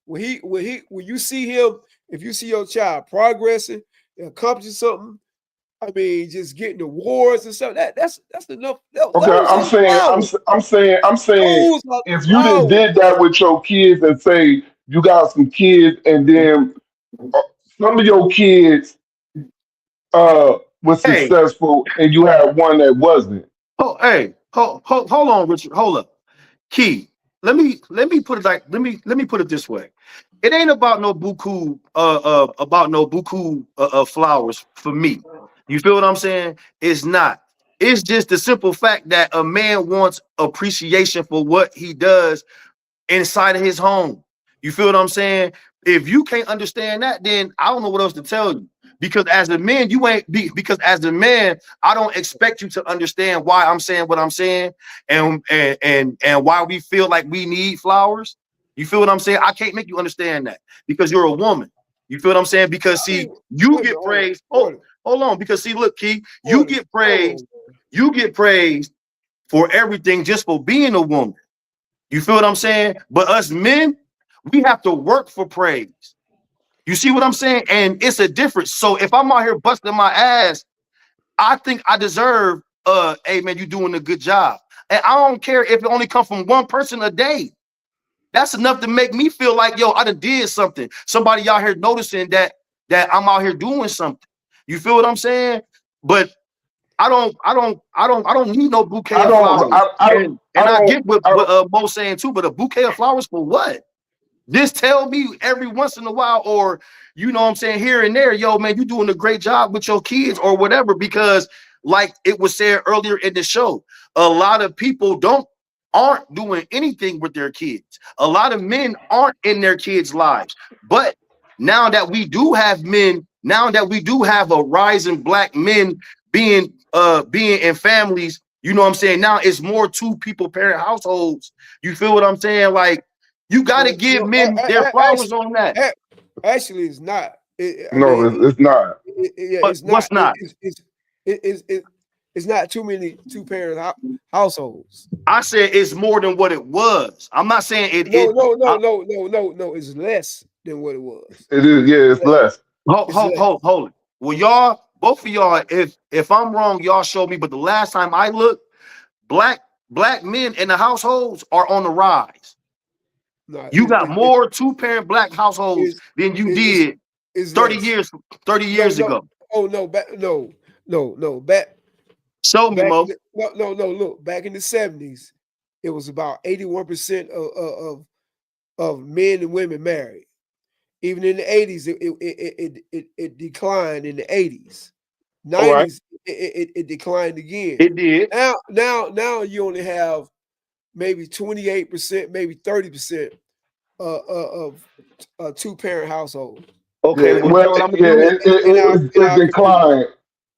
D: When you see him, if you see your child progressing and accomplishing something, I mean, just getting awards and stuff. That's enough.
E: I'm saying, if you did that with your kids and say you got some kids, and then some of your kids was successful, and you had one that wasn't.
C: Oh, hey, hold on, Richard. Hold up, Key. Let me put it like let me put it this way. It ain't about no buku flowers for me. You feel what I'm saying? It's not. It's just the simple fact that a man wants appreciation for what he does inside of his home. You feel what I'm saying? If you can't understand that, then I don't know what else to tell you. Because as a man, I don't expect you to understand why I'm saying what I'm saying and why we feel like we need flowers. You feel what I'm saying? I can't make you understand that because you're a woman. You feel what I'm saying? Because see, you get praised. Hold on, because see, look, Key, you get praised for everything just for being a woman. You feel what I'm saying? But us men, we have to work for praise. You see what I'm saying? And it's a difference. So if I'm out here busting my ass, I think I deserve, hey man, you doing a good job. And I don't care if it only comes from one person a day. That's enough to make me feel like, yo, I done did something. Somebody out here noticing that I'm out here doing something. You feel what I'm saying? But I don't need no bouquet of flowers. I get what Mo's saying too, but a bouquet of flowers for what? Just tell me every once in a while, or you know what I'm saying, here and there, yo, man, you doing a great job with your kids or whatever, because like it was said earlier in the show, a lot of people aren't doing anything with their kids. A lot of men aren't in their kids' lives. But now that we do have men, now that we do have a rising black men being in families, you know what I'm saying? Now it's more two people parent households. You feel what I'm saying? Like you got to give men their flowers on that.
D: Actually, it's not.
E: No, it's not.
D: It's not.
C: What's not?
D: It's not too many two-parent households.
C: I said it's more than what it was. I'm not saying it.
D: No. It's less than what it was.
E: It is. Yeah, it's less.
C: Hold it. Well, y'all, both of y'all, if I'm wrong, y'all show me. But the last time I looked, black men in the households are on the rise.
D: No,
C: you got more two-parent black households than you did 30 years ago.
D: Oh no, back.
C: Show me, Mo.
D: No. Look, back in the 70s, it was about 81% of men and women married. Even in the 80s, it declined in the 80s. 90s, right. it declined again.
C: It did.
D: Now you only have maybe 28%, maybe 30% of two-parent households.
C: Okay,
E: it declined.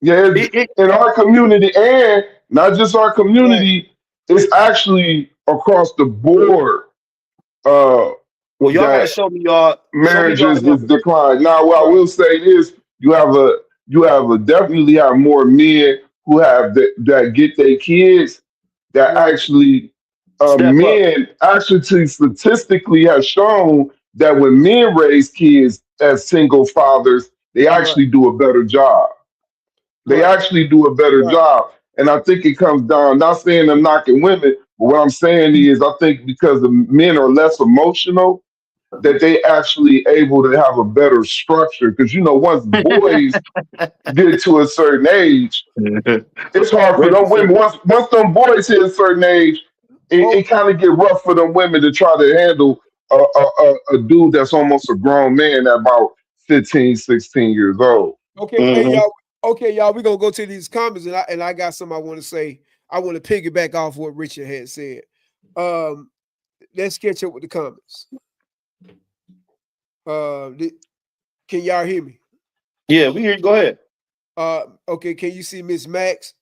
E: Yeah, in our community, and not just our community, it's actually across the board.
C: Well, y'all gotta show me y'all
E: marriages is declined. Now, what I will say is, you definitely have more men who have that get their kids that actually men actually statistically have shown that when men raise kids as single fathers, they actually do a better job. They actually do a better job. And I think it comes down, not saying I'm knocking women, but what I'm saying is I think because the men are less emotional, that they actually able to have a better structure. Because, once boys get to a certain age, it's hard for them women. Once them boys hit a certain age, it kind of get rough for them women to try to handle a dude that's almost a grown man at about 15, 16 years old.
D: Okay, hey, y'all. Okay, y'all, we're going to go to these comments, and I got something I want to say. I want to piggyback off what Richard had said. Let's catch up with the comments. Can y'all hear me?
C: Yeah, we hear you. Go ahead.
D: Okay, can you see Miss Max?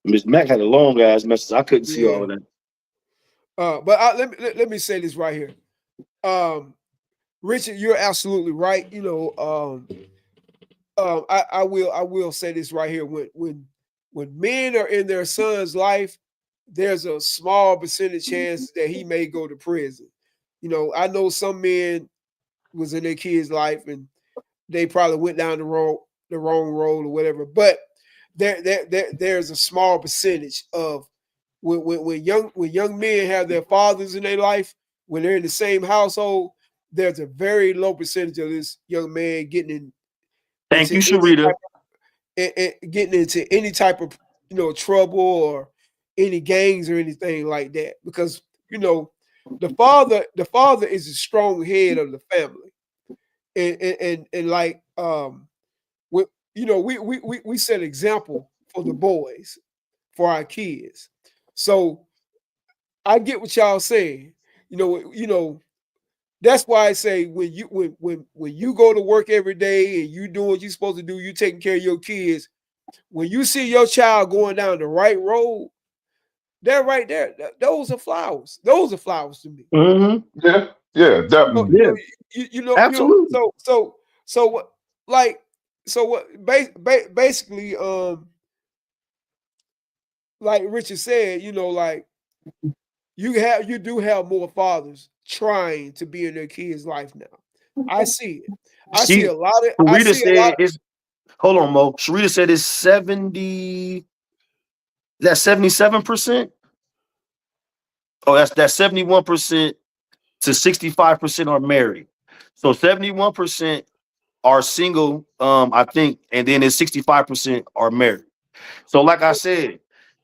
C: Miss Max had a long ass message. I couldn't see all of that.
D: But let me say this right here. Richard, you're absolutely right. I will say this right here. When men are in their son's life, there's a small percentage chance that he may go to prison. I know some men was in their kid's life and they probably went down the wrong road or whatever. But there's a small percentage of when young men have their fathers in their life, when they're in the same household, there's a very low percentage of this young man getting
C: Thank you, Sharita.
D: Getting into any type of trouble or any gangs or anything like that, because the father is the strong head of the family, and like we set example for the boys, for our kids. So I get what y'all saying. That's why I say when you go to work every day and you do what you're supposed to do, you taking care of your kids. When you see your child going down the right road, they're right there. Those are flowers. Those are flowers to me.
C: Mm-hmm.
E: Yeah, definitely.
C: Absolutely.
D: Basically, like Richard said, you do have more fathers trying to be in their kids' life now. I see it. I see a lot of.
C: Sharita said it's. Hold on, Mo. Sharita said it's 70. That's 77%. Oh, that's 71% to 65% are married. So 71% are single, I think, and then it's 65% are married. So, like I said,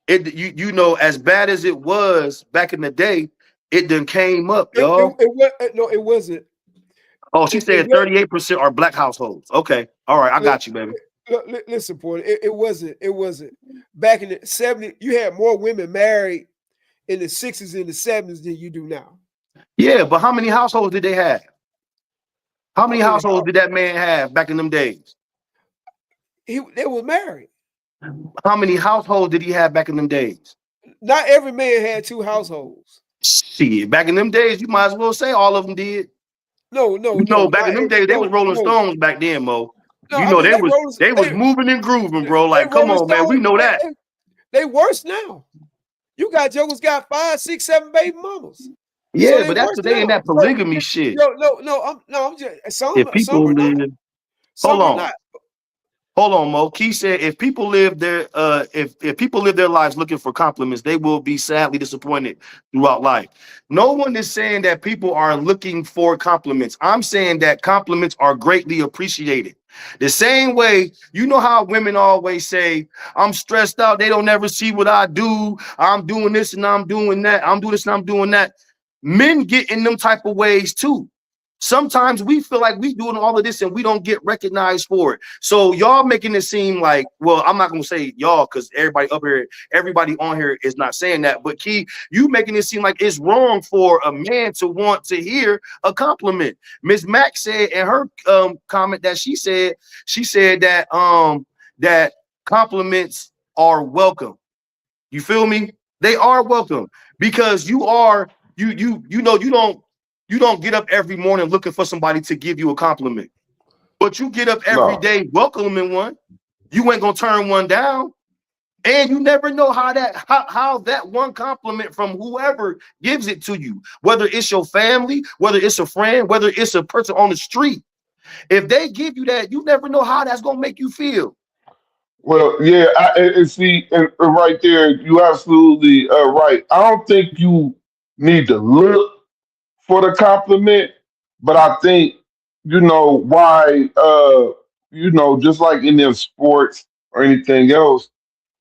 C: as bad as it was back in the day, it done came up, y'all.
D: It wasn't.
C: Oh, she said 38% are black households. Okay, all right, I got you, baby.
D: Listen, Porter, it wasn't. It wasn't back in the 70s. You had more women married in the 60s and the 70s than you do now.
C: Yeah, but how many households did they have? How many
D: I mean,
C: households did that man have back in them days?
D: they were married.
C: How many households did he have back in them days?
D: Not every man had 2 households.
C: Shit, back in them days, you might as well say all of them did.
D: No,
C: Back in them days, they was Rolling Stones back then, Mo.
D: No,
C: you
D: I
C: know,
D: mean,
C: they was moving and grooving, bro. Like,
D: they
C: come on,
D: Rolling
C: man. We
D: Stones,
C: know that.
D: They worse now. You got jokers got 5, 6, 7 baby mamas.
C: Yeah,
D: So
C: but that's because they in that polygamy shit.
D: I'm just some
C: If people
D: are
C: live,
D: not. Some
C: hold
D: are
C: on.
D: not.
C: Hold on, Mo. Key said if people live their if people live their lives looking for compliments, they will be sadly disappointed throughout life. No one is saying that people are looking for compliments. I'm saying that compliments are greatly appreciated. The same way, you know how women always say, I'm stressed out, they don't ever see what I do. I'm doing this and I'm doing that. I'm doing this and I'm doing that. Men get in them type of ways too. Sometimes we feel like we doing all of this and we don't get recognized for it. So y'all making it seem like, well, I'm not gonna say y'all because everybody on here is not saying that. But Key, you making it seem like it's wrong for a man to want to hear a compliment. Miss Mack said in her comment that she said that that compliments are welcome. You feel me? They are welcome because you don't get up every morning looking for somebody to give you a compliment, but you get up every day welcoming one. You ain't gonna turn one down, and you never know how that one compliment from whoever gives it to you, whether it's your family, whether it's a friend, whether it's a person on the street. If they give you that, you never know how that's gonna make you feel.
E: Well, yeah, and see, and right there, you absolutely right. I don't think you need to look for the compliment, but I think why just like in their sports or anything else,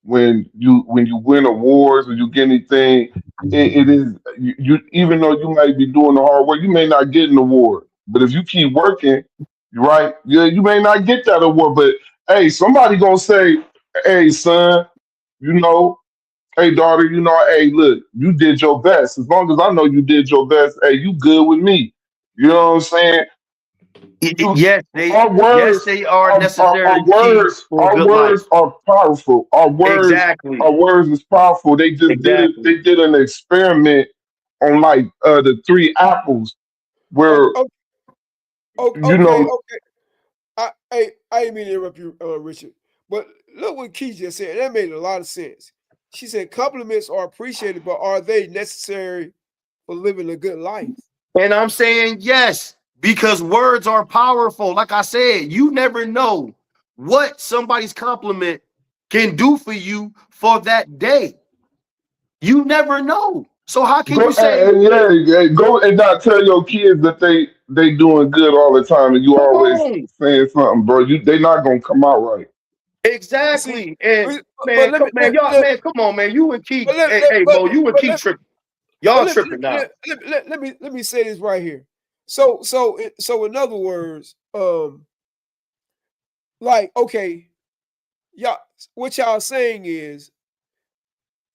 E: when you win awards or you get anything, it is you even though you might be doing the hard work, you may not get an award, but if you keep working, right, yeah, you may not get that award, but hey, somebody gonna say, hey son, you know hey daughter, hey look, you did your best. As long as I know you did your best, hey, you good with me. You know what I'm saying?
C: Yes,
E: Our words,
C: they are
E: our
C: necessarily key
E: words,
C: for a
E: our
C: good life.
E: words are powerful.
C: Exactly.
E: Our words is powerful. They just did it.
C: Exactly.
E: They did an experiment on like the 3 apples, where
D: Okay. I didn't mean to interrupt you, Richard, but look what Key just said. That made a lot of sense. She said compliments are appreciated, but are they necessary for living a good life?
C: And I'm saying yes, because words are powerful. Like I said, you never know what somebody's compliment can do for you for that day. You never know. So how can you say
E: go and not tell your kids that they doing good all the time, and you
C: come
E: always
C: on?
E: saying something, bro. They not gonna come out right.
C: Exactly. And
D: but
C: man, come on, man. You and Keith, Mo, you and Keith tripping. Y'all tripping now.
D: Let me say this right here. So in other words, like, okay, y'all, what y'all saying is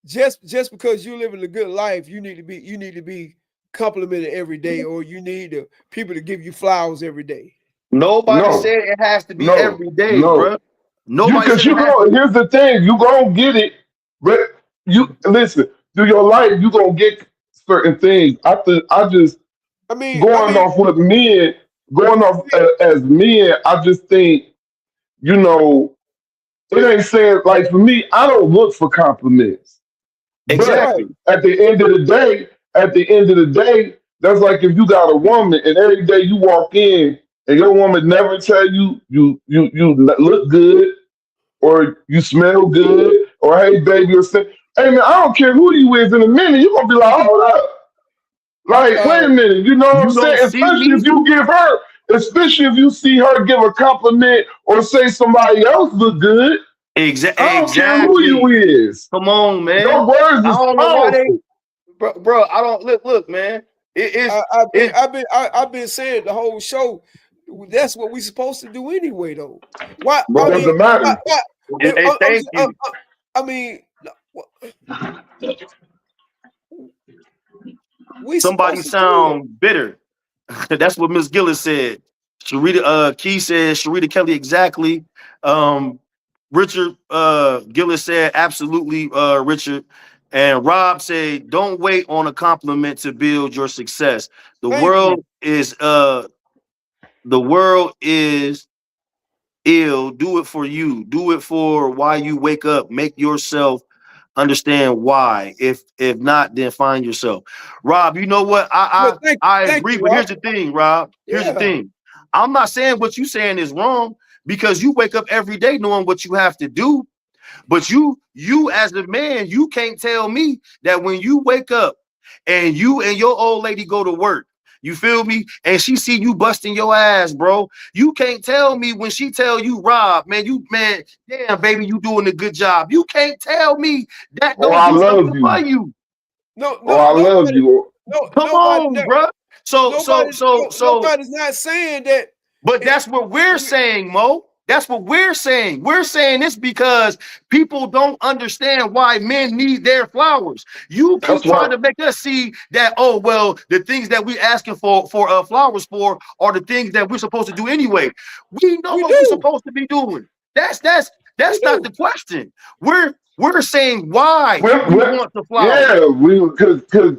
D: just because you living a good life, you need to be complimented every day, or you need people to give you flowers every day.
C: Nobody
E: No,
C: said it has to be
E: no,
C: every day,
E: no.
C: bro. Nobody
E: Because
C: said it has to.
E: here's the thing, you gonna get it, but you listen, through your life, you gonna get certain things. I just going off with men, going off as men, I just think, it ain't saying, like, for me, I don't look for compliments. But
C: Exactly.
E: at the end of the day, that's like if you got a woman and every day you walk in and your woman never tell you look good, or you smell good, or hey baby, or say, hey man, I don't care who you is, in a minute you're gonna be like, hold up, like wait a minute, you know what I'm
C: You don't
E: saying?
C: see me.
E: Especially if you see her give a compliment or say somebody else look good. I don't care who you
C: Exactly.
E: is.
C: Come on, man.
E: Your words
C: I
E: is
C: don't know why they,
E: powerful.
C: bro. I don't look, man. It is.
D: I've been saying the whole show. That's what we're supposed to do anyway, though. Why?
C: Bro,
D: I
E: It
D: mean,
E: doesn't matter.
C: thank you.
D: I mean, we
C: Somebody
D: supposed to do it.
C: sound bitter. That's what Miss Gillis said. Sharita Key said Sharita Kelly exactly. Richard Gillis said absolutely, Richard. And Rob said, don't wait on a compliment to build your success. The
D: Thank
C: world is ill. Do it for you. Do it for why you wake up. Make yourself understand why. If not, then find yourself. Rob, you know what? I
D: thank
C: agree,
D: you,
C: but
D: Rob.
C: here's the thing, Rob. Here's the
D: Yeah.
C: thing. I'm not saying what you saying is wrong because you wake up every day knowing what you have to do. But you as a man, you can't tell me that when you wake up and you and your old lady go to work, you feel me? And she see you busting your ass, bro. You can't tell me when she tell you, Rob, man, damn, baby, you doing a good job. You can't tell me that
E: Oh,
C: don't
E: I
C: do
E: love
C: something
E: you.
C: for you.
D: No,
E: Oh, I love you.
C: Come on, bro.
D: Nobody's not saying that.
C: But that's what we're saying, Mo. That's what we're saying. We're saying this because people don't understand why men need their flowers. You keep trying to make us see that, oh, well, the things that we're asking for flowers for are the things that we're supposed to do anyway. We know what we're supposed to be doing. That's not the question. We're saying why we want the flowers.
E: Yeah,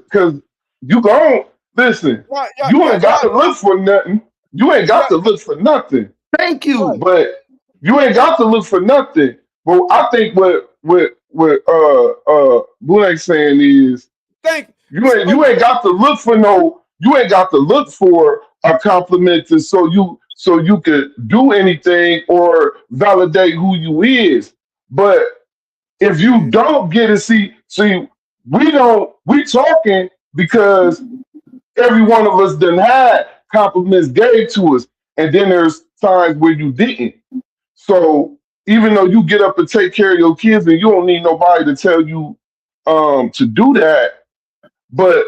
E: because you gon' listen. You ain't got to look for nothing. You ain't got to look for nothing.
C: Thank you.
E: But you ain't got to look for nothing. But I think what Blake saying is you ain't got to look for a compliment so you could do anything or validate who you is. But if you don't get it, see, we talking because every one of us done had compliments gave to us, and then there's times where you didn't. So even though you get up and take care of your kids, and you don't need nobody to tell you to do that, but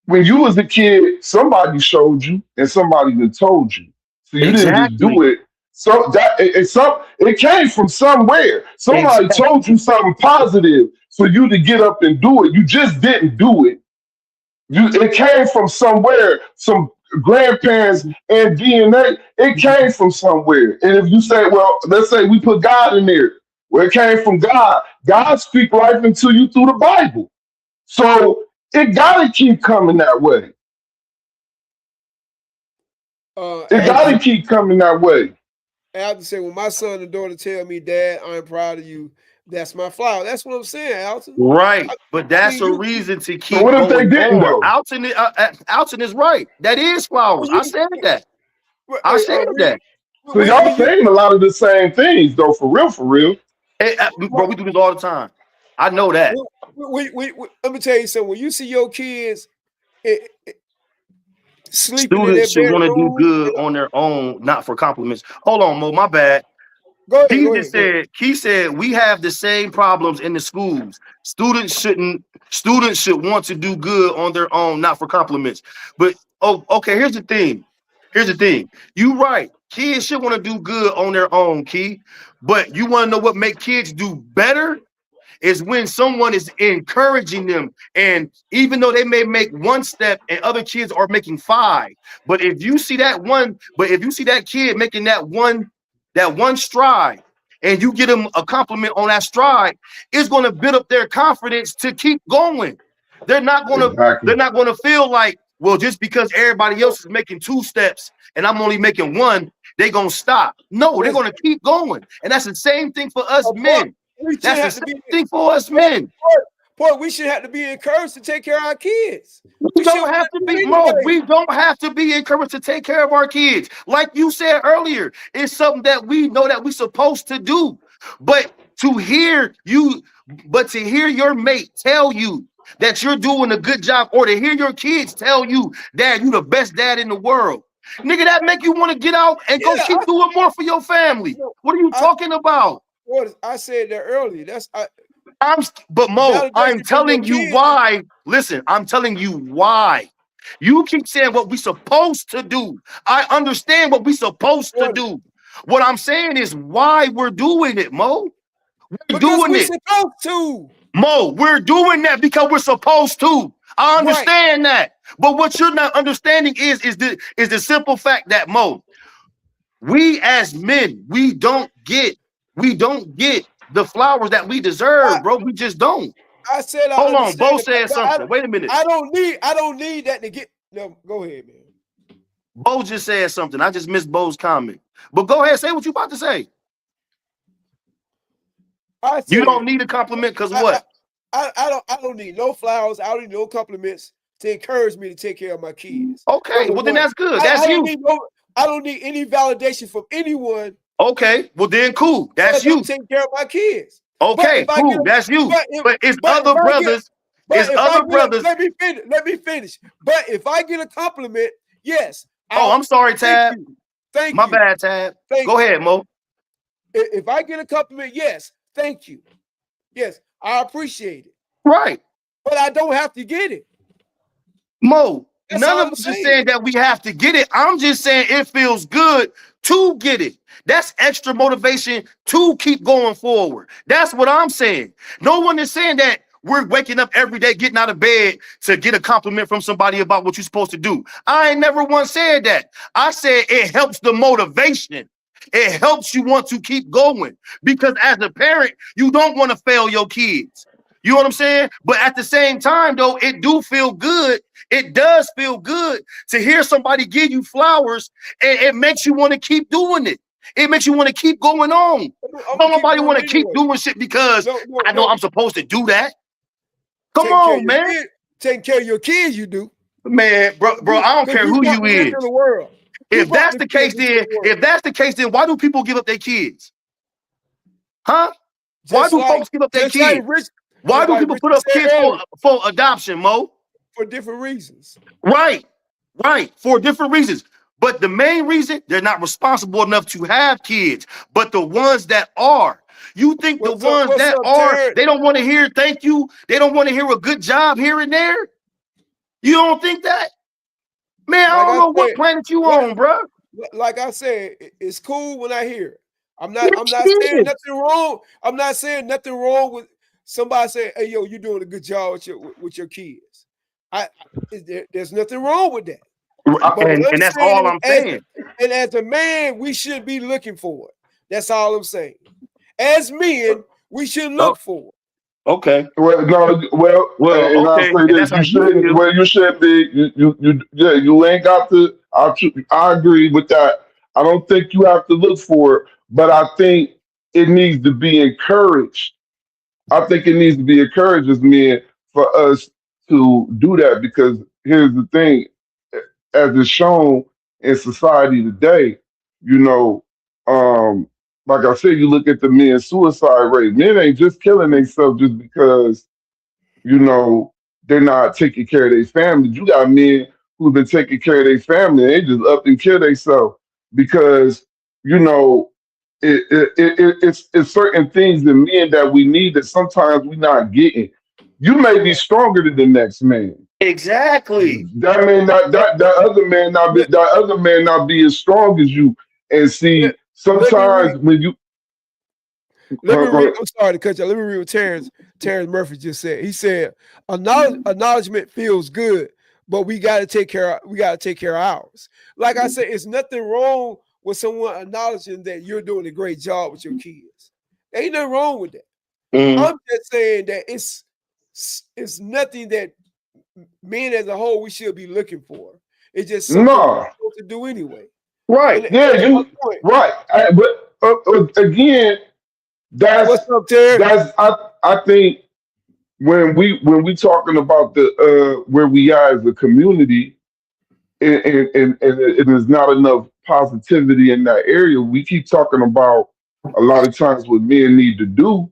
E: when you was a kid, somebody showed you and somebody that told you. So you didn't just do it. So it came from somewhere. Somebody told you something positive for you to get up and do it. You just didn't do it. It came from somewhere, some grandparents and DNA. It came from somewhere. And if you say, well, let's say we put God in there. Well, it came from God. God speaks life into you through the Bible. So it got to keep coming that way. It got to keep coming that way.
D: I have to say, when my son and daughter tell me, Dad, I'm proud of you, that's my flower. That's what I'm saying, Alton.
C: Right, but that's a reason to keep
E: so what if
C: going
E: they didn't, though?
C: Alton is right. That is flowers. I said that. I said that.
E: So y'all saying a lot of the same things, though, for real.
C: Hey, bro, we do this all the time. I know that.
D: Let me tell you something. When you see your kids sleeping
C: students
D: in their
C: should want to do
D: bedroom,
C: good on their own, not for compliments. Hold on, Mo, my bad.
D: Go ahead.
C: He said we have the same problems in the schools. Students should want to do good on their own, not for compliments. But okay, here's the thing. You right. Kids should want to do good on their own, Key. But you want to know what make kids do better? Is when someone is encouraging them. And even though they may make one step and other kids are making 5, but if you see that kid making that one stride and you get them a compliment on that stride, it's going to build up their confidence to keep going. They're not going to feel like, well, just because everybody else is making 2 steps and I'm only making 1, they're going to stop. No, they're going to keep going. And that's the same thing for us men. That's the same thing for us men.
D: Boy, we should have to be encouraged to take care of our kids.
C: We don't have to be, Mo. We don't have to be encouraged to take care of our kids. Like you said earlier, it's something that we know that we're supposed to do. But to hear your mate tell you that you're doing a good job, or to hear your kids tell you, Dad, you the best dad in the world. Nigga, that make you want to get out and go keep doing more for your family. What are you talking about?
D: I said that earlier.
C: But Mo, I'm telling you why. Listen, I'm telling you why You keep saying what we supposed to do. I understand what we supposed to do. What I'm saying is why we're doing it, Mo. We're
D: Because
C: doing
D: we're
C: it.
D: supposed to.
C: Mo, we're doing that because we're supposed to. I understand that. But what you're not understanding is the simple fact that, Mo, we as men, we don't get the flowers that we deserve, bro. We just don't.
D: I said I
C: Hold on,
D: understand
C: Bo
D: it,
C: said
D: but
C: something. Wait a minute.
D: I don't need that to get. No, go ahead, man.
C: Bo just said something. I just missed Bo's comment. But go ahead, say what you about to say. You don't need a compliment because what?
D: I don't need no flowers. I don't need no compliments to encourage me to take care of my kids.
C: Okay, well then that's good. That's you.
D: I don't need any validation from anyone.
C: Okay, well then cool. That's you.
D: Taking care of my kids.
C: Okay, cool. That's you. But it's other brothers. It's other brothers.
D: Let me finish. But if I get a compliment, yes.
C: I'm sorry, Tab.
D: Thank you.
C: My bad, Tab. Go ahead, Mo.
D: If I get a compliment, yes. Thank you. Yes, I appreciate it.
C: Right.
D: But I don't have to get it.
C: Mo, none of us is saying that we have to get it. I'm just saying it feels good to get it. That's extra motivation to keep going forward. That's what I'm saying. No one is saying that we're waking up every day, getting out of bed to get a compliment from somebody about what you're supposed to do. I ain't never once said that. I said it helps the motivation. It helps you want to keep going because as a parent, you don't want to fail your kids. You know what I'm saying? But at the same time, though, it do feel good. It does feel good to hear somebody give you flowers, and it makes you want to keep doing it. It makes you want to keep going on. Don't nobody want to keep doing shit because I know I'm supposed to do that. Come on, man.
D: Taking care of your kids, you do.
C: Man, bro, I don't care who you is. If that's the case, then why do people give up their kids? Huh? Why do folks give up their kids? Why do people put up kids for adoption, Mo?
D: For different reasons.
C: Right. For different reasons. But the main reason, they're not responsible enough to have kids. But the ones that are, you think the ones that are, they don't want to hear thank you. They don't want to hear a good job here and there. You don't think that? Man, I don't know what planet you on, bro.
D: Like I said, it's cool when I hear it. I'm not saying nothing wrong. I'm not saying nothing wrong with somebody saying, "Hey, yo, you're doing a good job with your kids." There's nothing wrong with that.
C: And that's all I'm saying.
D: And as a man, we should be looking for it. That's all I'm saying. As men, we should look for it.
C: Okay.
E: Well, no. And
C: okay.
E: I say this, you should be. You ain't got to. I agree with that. I don't think you have to look for it, but I think it needs to be encouraged. I think it needs to be encouraged as men for us to do that because here's the thing, as it's shown in society today, like I said, you look at the men's suicide rate. Men ain't just killing themselves just because, they're not taking care of their family. You got men who've been taking care of their family, and they just up and kill themselves because, it's certain things in men that we need that sometimes we're not getting. You may be stronger than the next man.
C: Exactly.
E: That may not that other man not be as strong as you. And see, sometimes when you
D: I'm sorry to cut you. Let me read what Terrence Murphy just said. He said, acknowledgement feels good, but we gotta take care of ours. Like I said, it's nothing wrong with someone acknowledging that you're doing a great job with your kids. Ain't nothing wrong with that. I'm just saying that it's nothing that men as a whole we should be looking for. It's just something we're supposed to do anyway.
E: Right. Right. But again,
D: what's up, Terry?
E: I think when we talking about the where we are as a community, and there's not enough positivity in that area. We keep talking about a lot of times what men need to do.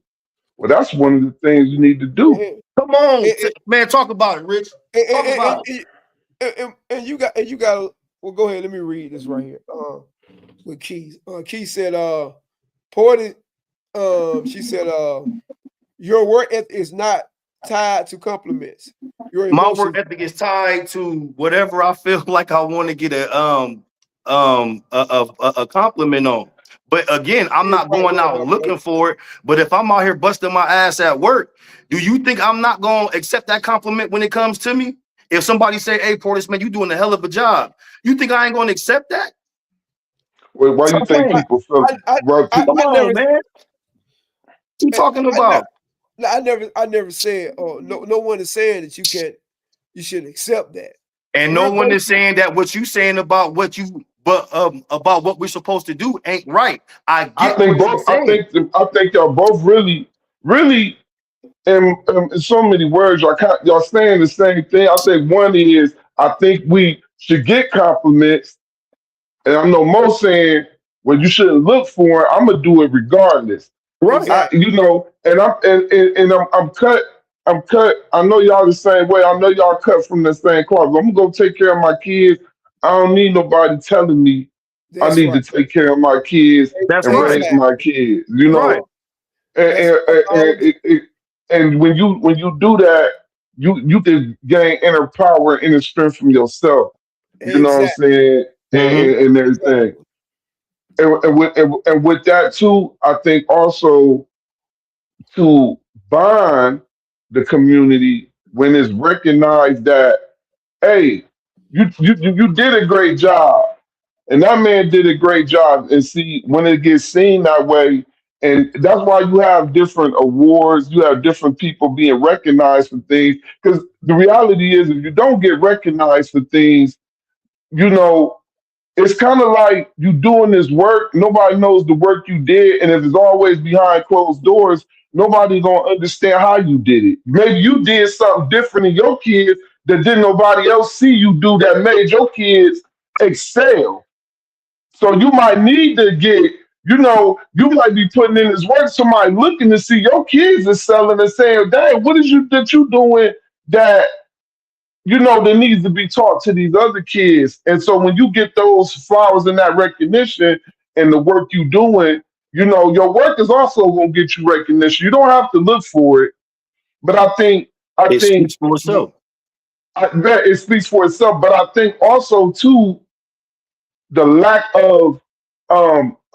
E: Well, that's one of the things you need to do.
C: Come on, man, talk about it, Rich. Talk about
D: it. And you got. Well, go ahead. Let me read this right here. With Keys. Keys said, Porty, she said, your work ethic is not tied to compliments. Your
C: My
D: emotions.
C: work ethic is tied to whatever I feel like I want to get a compliment on. But again, I'm not going out looking for it. But if I'm out here busting my ass at work, do you think I'm not going to accept that compliment when it comes to me? If somebody say, "Hey, Portis, man, you doing a hell of a job," you think I ain't going to accept that?
E: Wait, why you think people feel?
C: Come on, man. What you talking about?
D: I never said, oh, no one is saying that you should accept that.
C: And no one is saying that what you saying about what you, but about what we're supposed to do ain't right. I think
E: both. I think y'all both really, in so many words, y'all saying the same thing. I think one is I think we should get compliments, and I know most saying, well, you shouldn't look for it. I'm gonna do it regardless.
C: Right.
D: Exactly.
E: And I'm cut. I'm cut. I know y'all the same way. I know y'all cut from the same cloth. I'm gonna go take care of my kids. I don't need nobody telling me I need to take care of my kids and raise my kids. You know, and when you do that, you can gain inner power and inner strength from yourself. You know what I'm saying? And everything. And with that too, I think also to bond the community when it's recognized that, hey, you did a great job, and that man did a great job. And see, when it gets seen that way, and that's why you have different awards, you have different people being recognized for things. Because the reality is, if you don't get recognized for things, you know, it's kind of like you doing this work. Nobody knows the work you did, and if it's always behind closed doors, nobody gonna understand how you did it. Maybe you did something different in your kids that didn't nobody else see you do that made your kids excel. So you might need to get, you you might be putting in this work. Somebody looking to see your kids excelling and saying, "Dang, what is that you doing that?" That needs to be taught to these other kids. And so when you get those flowers and that recognition and the work you doing, your work is also going to get you recognition. You don't have to look for it. But I think
C: it speaks for itself.
E: I bet it speaks for itself. But I think also too, the lack of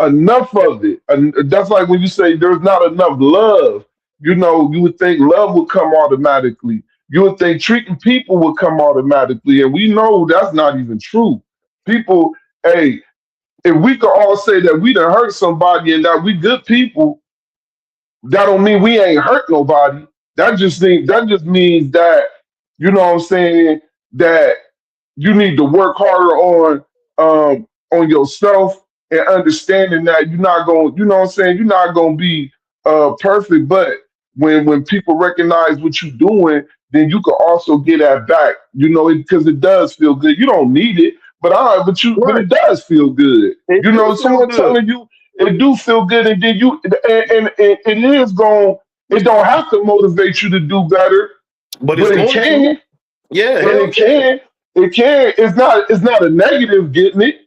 E: enough of it. And that's like when you say there's not enough love. You would think love would come automatically. You would think treating people would come automatically, and we know that's not even true. People, hey, if we could all say that we done hurt somebody and that we good people, that don't mean we ain't hurt nobody. That just means that, you know what I'm saying, that you need to work harder on yourself and understanding that you're not going, you know what I'm saying, you're not going to be perfect, but when people recognize what you're doing, then you can also get that back, because it does feel good. You don't need it, but it does feel good. Someone telling you it do feel good, and then it don't have to motivate you to do better, but it can.
C: Yeah,
E: it can. It's not a negative getting it.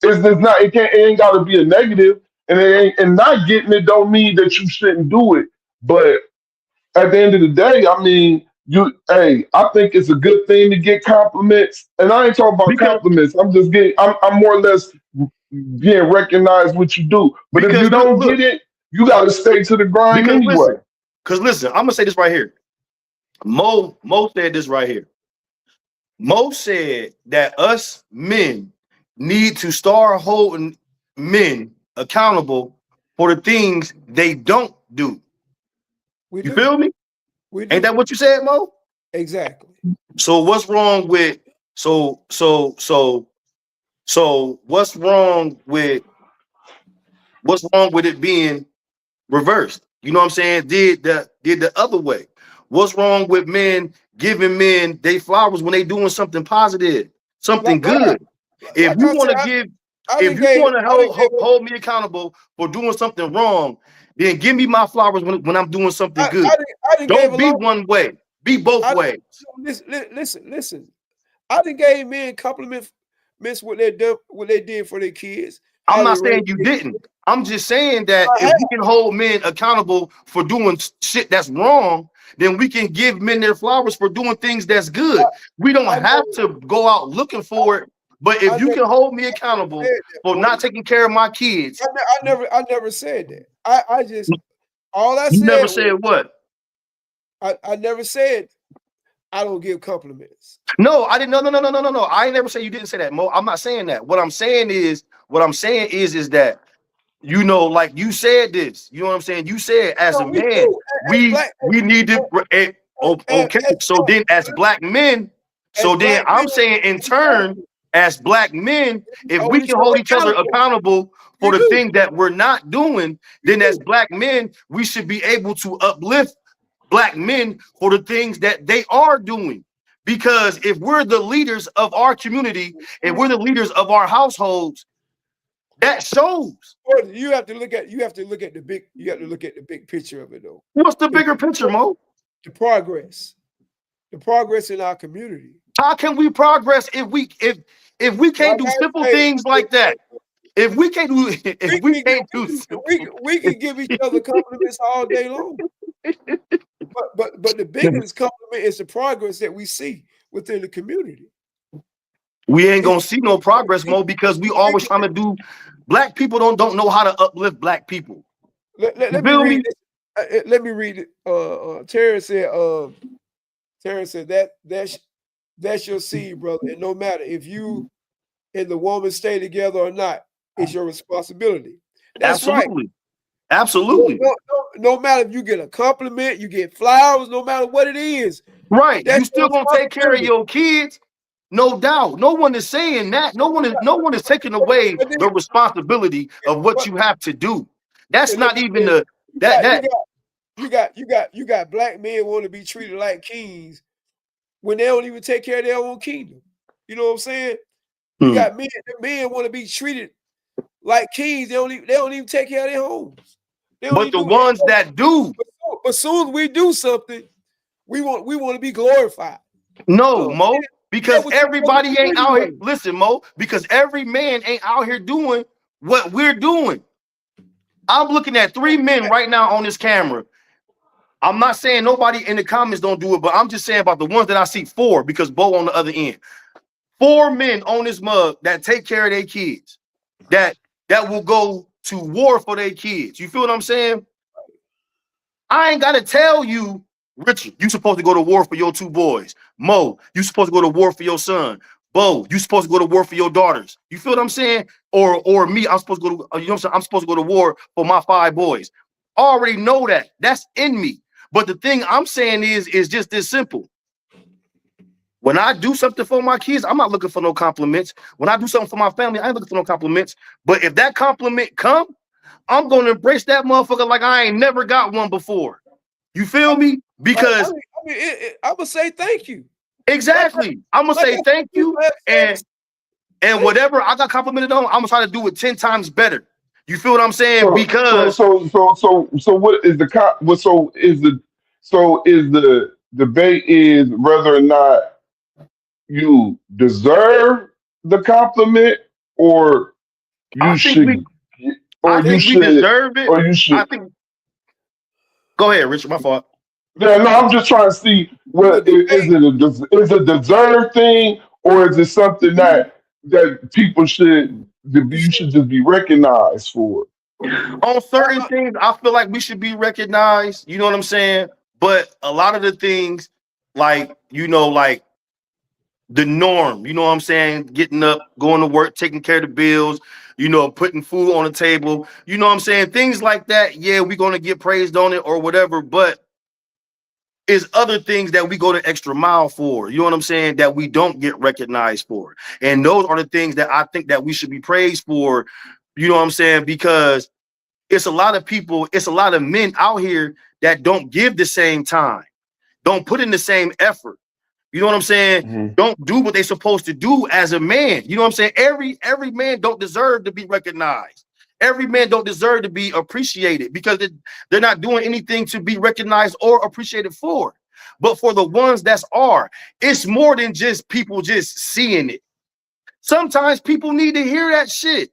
E: It ain't got to be a negative, and not getting it don't mean that you shouldn't do it. But at the end of the day, I mean, I think it's a good thing to get compliments, and I ain't talking about compliments. I'm more or less being recognized what you do. But if you don't get it, you got to stay to the grind anyway.
C: Because listen, I'm gonna say this right here. Mo said this right here. Mo said that us men need to start holding men accountable for the things they don't do. You feel me? Ain't that what you said, Mo?
D: Exactly.
C: So what's wrong with what's wrong with it being reversed? You know what I'm saying? Did the other way. What's wrong with men giving men they flowers when they doing something positive, something good? If you want to hold me accountable for doing something wrong, then give me my flowers when I'm doing something good. Don't be one way. Be both ways.
D: Listen. I done gave men compliments what they did for their kids.
C: I'm not saying you didn't. I'm just saying that if we can hold men accountable for doing shit that's wrong, then we can give men their flowers for doing things that's good. We don't have to go out looking for it. But if you can hold me accountable for not taking care of my kids,
D: I never said that. I just all I
C: you
D: said.
C: never said what?
D: I never said I don't give compliments.
C: No, I didn't. No. I ain't never say you didn't say that, Mo. I'm not saying that. What I'm saying is that, you know, like you said this. You know what I'm saying? You said as a man, we need to. Okay, so then as black men, so then I'm saying in turn, as black men, if we can hold each other accountable for the thing that we're not doing, then as black men, we should be able to uplift black men for the things that they are doing. Because if we're the leaders of our community and we're the leaders of our households, that shows.
D: You have to look at the big picture of it though.
C: What's the bigger picture, Mo?
D: The progress in our community.
C: How can we progress if we can't do simple things like that? If we can't do we
D: can give each other compliments all day long. But the biggest compliment is the progress that we see within the community.
C: We ain't gonna see no progress, Mo, because we always trying to do. Black people don't know how to uplift black people.
D: Let me read it. Let me read it. Terrence said that's your seed, brother. And no matter if you and the woman stay together or not, it's your responsibility. That's
C: Absolutely.
D: Right.
C: Absolutely.
D: No matter if you get a compliment, you get flowers, no matter what it is.
C: Right. You still gonna take care of your kids. No doubt. No one is saying that. No one is taking away the responsibility of what you have to do. That's not even the
D: you got black men want to be treated like kings when they don't even take care of their own kingdom. You know what I'm saying? You got men want to be treated like kings. They don't even take care of their homes.
C: But the ones that do.
D: But as soon as we do something, we want to be glorified.
C: No, Mo. Because everybody ain't out here. Listen, Mo, because every man ain't out here doing what we're doing. I'm looking at 3 men right now on this camera. I'm not saying nobody in the comments don't do it, but I'm just saying about the ones that I see 4, because Bo on the other end. 4 men on this mug that take care of their kids, that will go to war for their kids. You feel what I'm saying? I ain't got to tell you, Richard, you supposed to go to war for your 2 boys. Mo, you supposed to go to war for your son. Bo, you supposed to go to war for your daughters. You feel what I'm saying? Or me, I'm supposed to go to, you know what I'm saying? I'm supposed to go to war for my 5 boys. I already know that. That's in me. But the thing I'm saying is just this simple. When I do something for my kids, I'm not looking for no compliments. When I do something for my family, I ain't looking for no compliments. But if that compliment come, I'm going to embrace that motherfucker like I ain't never got one before. You feel me? Because
D: I would say thank you.
C: Exactly. I'm gonna say thank you, and whatever I got complimented on, I'm gonna try to do it 10 times better. You feel what I'm saying? Because
E: so what is the debate is whether or not you deserve the compliment or you should
C: deserve it.
E: Or you should.
C: I think. Go ahead, Richard. My fault.
E: Yeah, no, I'm just trying to see what is it a deserved thing or is it something that people should just be recognized for?
C: On certain things, I feel like we should be recognized. You know what I'm saying? But a lot of the things, like like the norm. You know what I'm saying? Getting up, going to work, taking care of the bills. Putting food on the table. You know what I'm saying? Things like that. Yeah, we're gonna get praised on it or whatever, but is other things that we go the extra mile for, you know what I'm saying, that we don't get recognized for. And those are the things that I think that we should be praised for, you know what I'm saying, because it's a lot of people, it's a lot of men out here that don't give the same time, don't put in the same effort. You know what I'm saying? Mm-hmm. Don't do what they're supposed to do as a man. You know what I'm saying? Every man don't deserve to be recognized. Every man don't deserve to be appreciated because they're not doing anything to be recognized or appreciated for. But for the ones that are, it's more than just people just seeing it. Sometimes people need to hear that shit.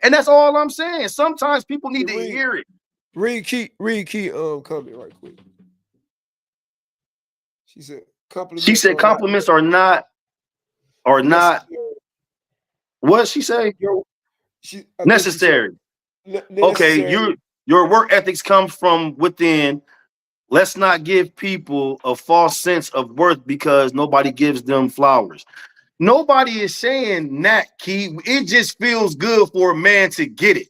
C: And that's all I'm saying. Sometimes people need to hear it.
D: Read key comment right quick. She said
C: compliments are not what she say? Necessary. Okay, your work ethics comes from within. Let's not give people a false sense of worth because nobody gives them flowers. Nobody is saying that, Key. It just feels good for a man to get it.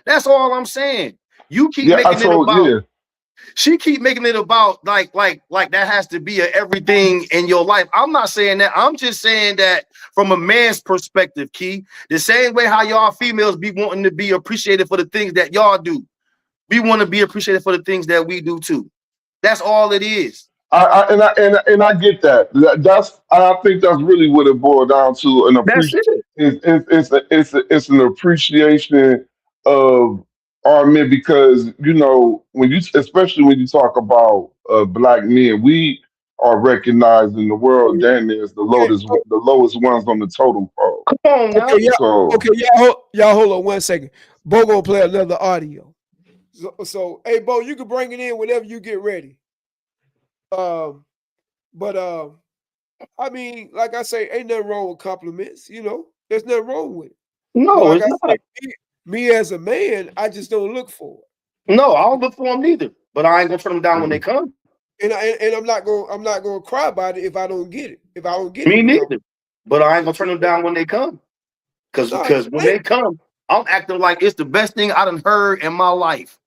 C: That's all I'm saying. You keep making it about. She keep making it about like that has to be everything in your life. I'm not saying that. I'm just saying that from a man's perspective, Key. The same way how y'all females be wanting to be appreciated for the things that y'all do. We want to be appreciated for the things that we do too. That's all it is.
E: I get that. I think that's really what it boiled down to. An appreciation. It's an appreciation of our men because especially when you talk about black men, we are recognized in the world damn near as the lowest ones on the totem pole.
C: Come on now.
D: Y'all hold on 1 second. Bo gonna play another audio. So hey Bo, you can bring it in whenever you get ready. I mean, like I say, ain't nothing wrong with compliments. There's nothing wrong with it.
C: No, it's not.
D: Me as a man, I just don't look for it.
C: No, I don't look for them neither. But I ain't gonna turn them down when they come.
D: And I'm not gonna cry about it if I don't get it. If I don't get
C: Me
D: it,
C: neither. But I ain't gonna turn them down when they come. Because when they come, I'm acting like it's the best thing I done heard in my life.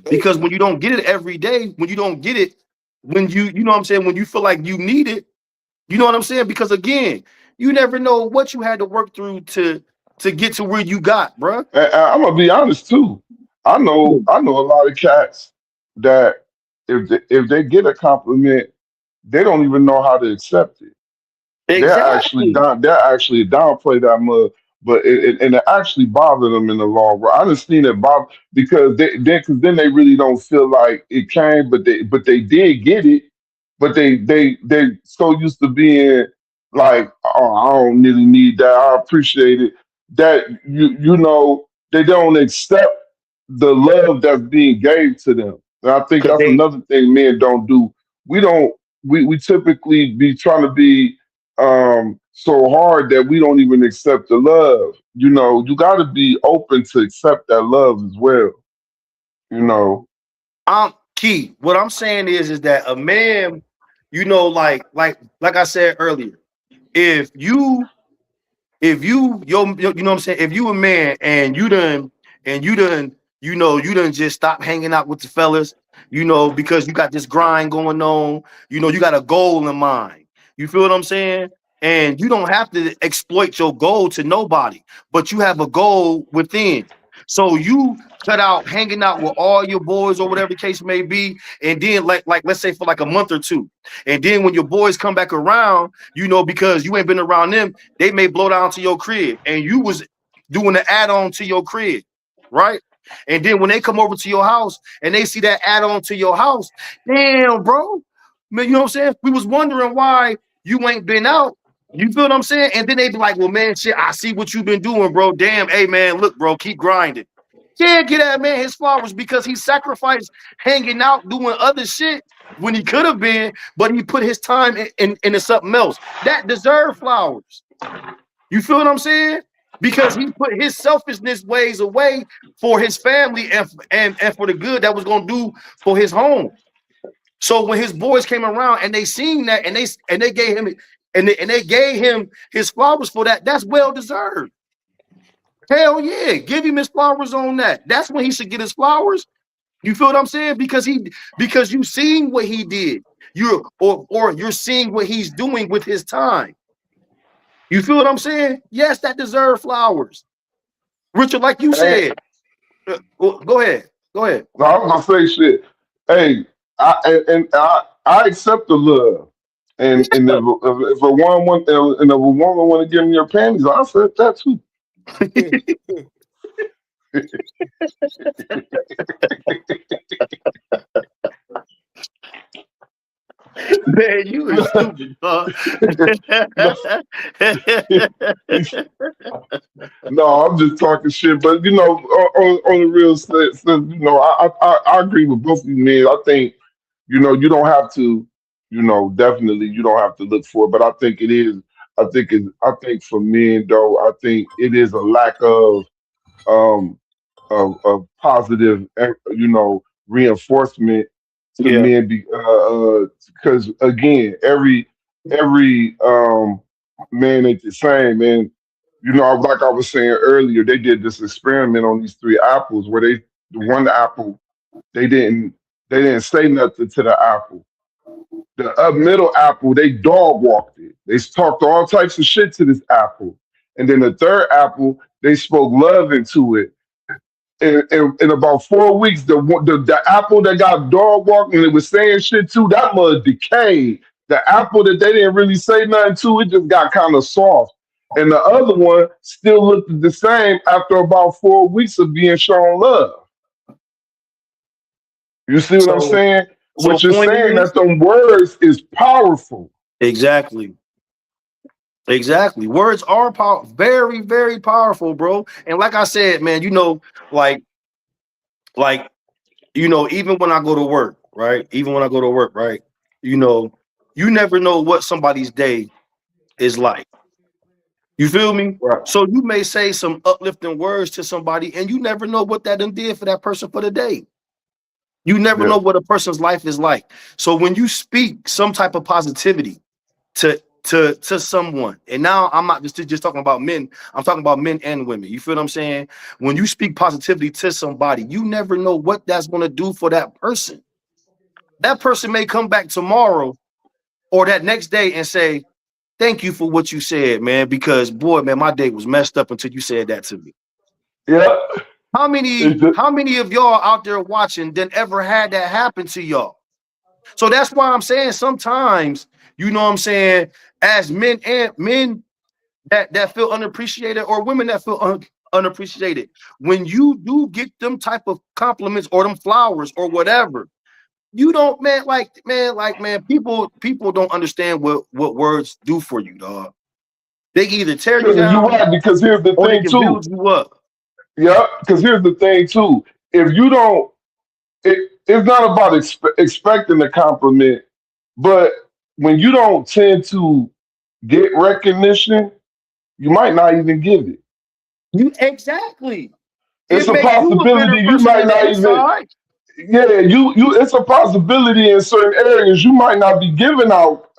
C: Because when you don't get it every day, when you don't get it, when you know what I'm saying, when you feel like you need it, you know what I'm saying? Because again, you never know what you had to work through to get to where you got, bro.
E: And I'm gonna be honest too. I know a lot of cats that if they get a compliment, they don't even know how to accept it.
C: Exactly.
E: They're actually downplay that mud, but it actually bothered them in the long run. I just seen it bother because then they really don't feel like it came, but they did get it, but they so used to being like, oh, I don't really need that. I appreciate it. That they don't accept the love that's being gave to them. And I think that's another thing men don't do. We typically be trying to be so hard that we don't even accept the love. You got to be open to accept that love as well.
C: Key. What I'm saying is that a man, like I said earlier, if you know what I'm saying, if you a man and you done just stop hanging out with the fellas, because you got this grind going on, you got a goal in mind. You feel what I'm saying? And you don't have to exploit your goal to nobody, but you have a goal within. So you cut out hanging out with all your boys or whatever the case may be, and then like let's say for like a month or two, and then when your boys come back around, because you ain't been around them, they may blow down to your crib, and you was doing the add-on to your crib, right? And then when they come over to your house and they see that add-on to your house, damn, bro, man, you know what I'm saying? We was wondering why you ain't been out. You feel what I'm saying? And then they be like, well, man, shit, I see what you've been doing, bro. Damn, hey, man, look, bro, keep grinding. Yeah, get that man his flowers because he sacrificed hanging out, doing other shit when he could have been, but he put his time into something else. That deserved flowers. You feel what I'm saying? Because he put his selfishness ways away for his family and for the good that was going to do for his home. So when his boys came around and they seen that and they gave him they gave him his flowers for that, that's well deserved. Hell yeah, give him his flowers on that. That's when he should get his flowers. You feel what I'm saying? Because you seen what he did. You're seeing what he's doing with his time. You feel what I'm saying? Yes, that deserves flowers. Richard, like you said. Go ahead.
E: No, I was gonna say shit. Hey, I accept the love. And if a woman want to give me your panties, I said that too.
C: Man, you is stupid, dog.
E: No, I'm just talking shit. But you know, on the real sense, you know, I agree with both of you, man. I think you know you don't have to, you know, definitely you don't have to look for it. But I think it is. I think for men though, I think it is a lack um of positive, you know, reinforcement to
C: Yeah,
E: men because again, every man ain't the same, man. You know, like I was saying earlier, they did this experiment on these three apples where the one apple, they didn't they didn't say nothing to the apple. The middle apple, they dog walked it. They talked all types of shit to this apple. And then the third apple, they spoke love into it. In about 4 weeks, the apple that got dog walked and it was saying shit to, that mud decayed. The apple that they didn't really say nothing to, it just got kind of soft. And the other one still looked the same after about 4 weeks of being shown love. You see what I'm
C: so
E: saying? What you're
C: point
E: saying
C: is
E: that them words is powerful.
C: exactly. Exactly. Words are very, very powerful, bro. And like I said, man, like, like, even when I go to work, right? Even when I go to work, right? You know, you never know what somebody's day is like. You feel me?
E: Right.
C: So you may say some uplifting words to somebody, and you never know what that done did for that person for the day. You never
E: Yeah.
C: know what a person's life is like. So when you speak some type of positivity to someone, and now I'm not just talking about men, I'm talking about men and women. You feel what I'm saying? When you speak positivity to somebody, you never know what that's going to do for that person. That person may come back tomorrow or that next day and say, thank you for what you said, man, because boy, man, my day was messed up until you said that to me.
E: Yeah.
C: How many,
E: It's just,
C: how many of y'all out there watching then ever had that happen to y'all? So that's why I'm saying sometimes, you know what I'm saying, as men that feel unappreciated or women that feel unappreciated, when you do get them type of compliments or them flowers or whatever, you don't, man, people don't understand what words do for you, dog. They can either tear you
E: you're
C: down
E: right, because here's the
C: or they
E: thing
C: can
E: too.
C: build you up.
E: Yeah, because here's the thing too. If you don't, it's not about expecting a compliment, but when you don't tend to get recognition, you might not even give it.
C: You exactly.
E: It's
C: It
E: a
C: makes you a better
E: possibility you
C: person
E: might
C: in the
E: not even.
C: inside.
E: Yeah, you. It's a possibility in certain areas you might not be giving out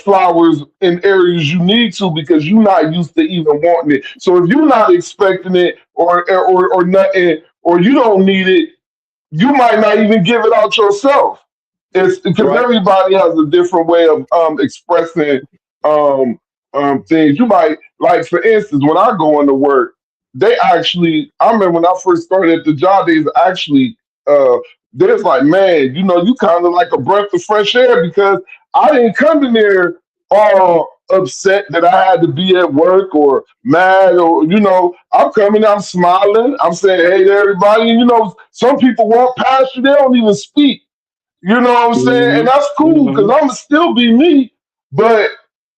E: flowers in areas you need to because you're not used to even wanting it. So if you're not expecting it or nothing, or you don't need it, you might not even give it out yourself. It's because
C: Right.
E: everybody has a different way of expressing um, things. You might like, for instance, when I go into work, they actually. I remember when I first started at the job, they actually. Uh, there's like, man, you know, you kind of like a breath of fresh air because I didn't come in there all upset that I had to be at work or mad or I'm coming, I'm smiling, I'm saying hey to everybody, and some people walk past you, they don't even speak. You know what I'm saying? And
C: Mhm.
E: that's cool because
C: Mhm.
E: I'm going to still be me. But,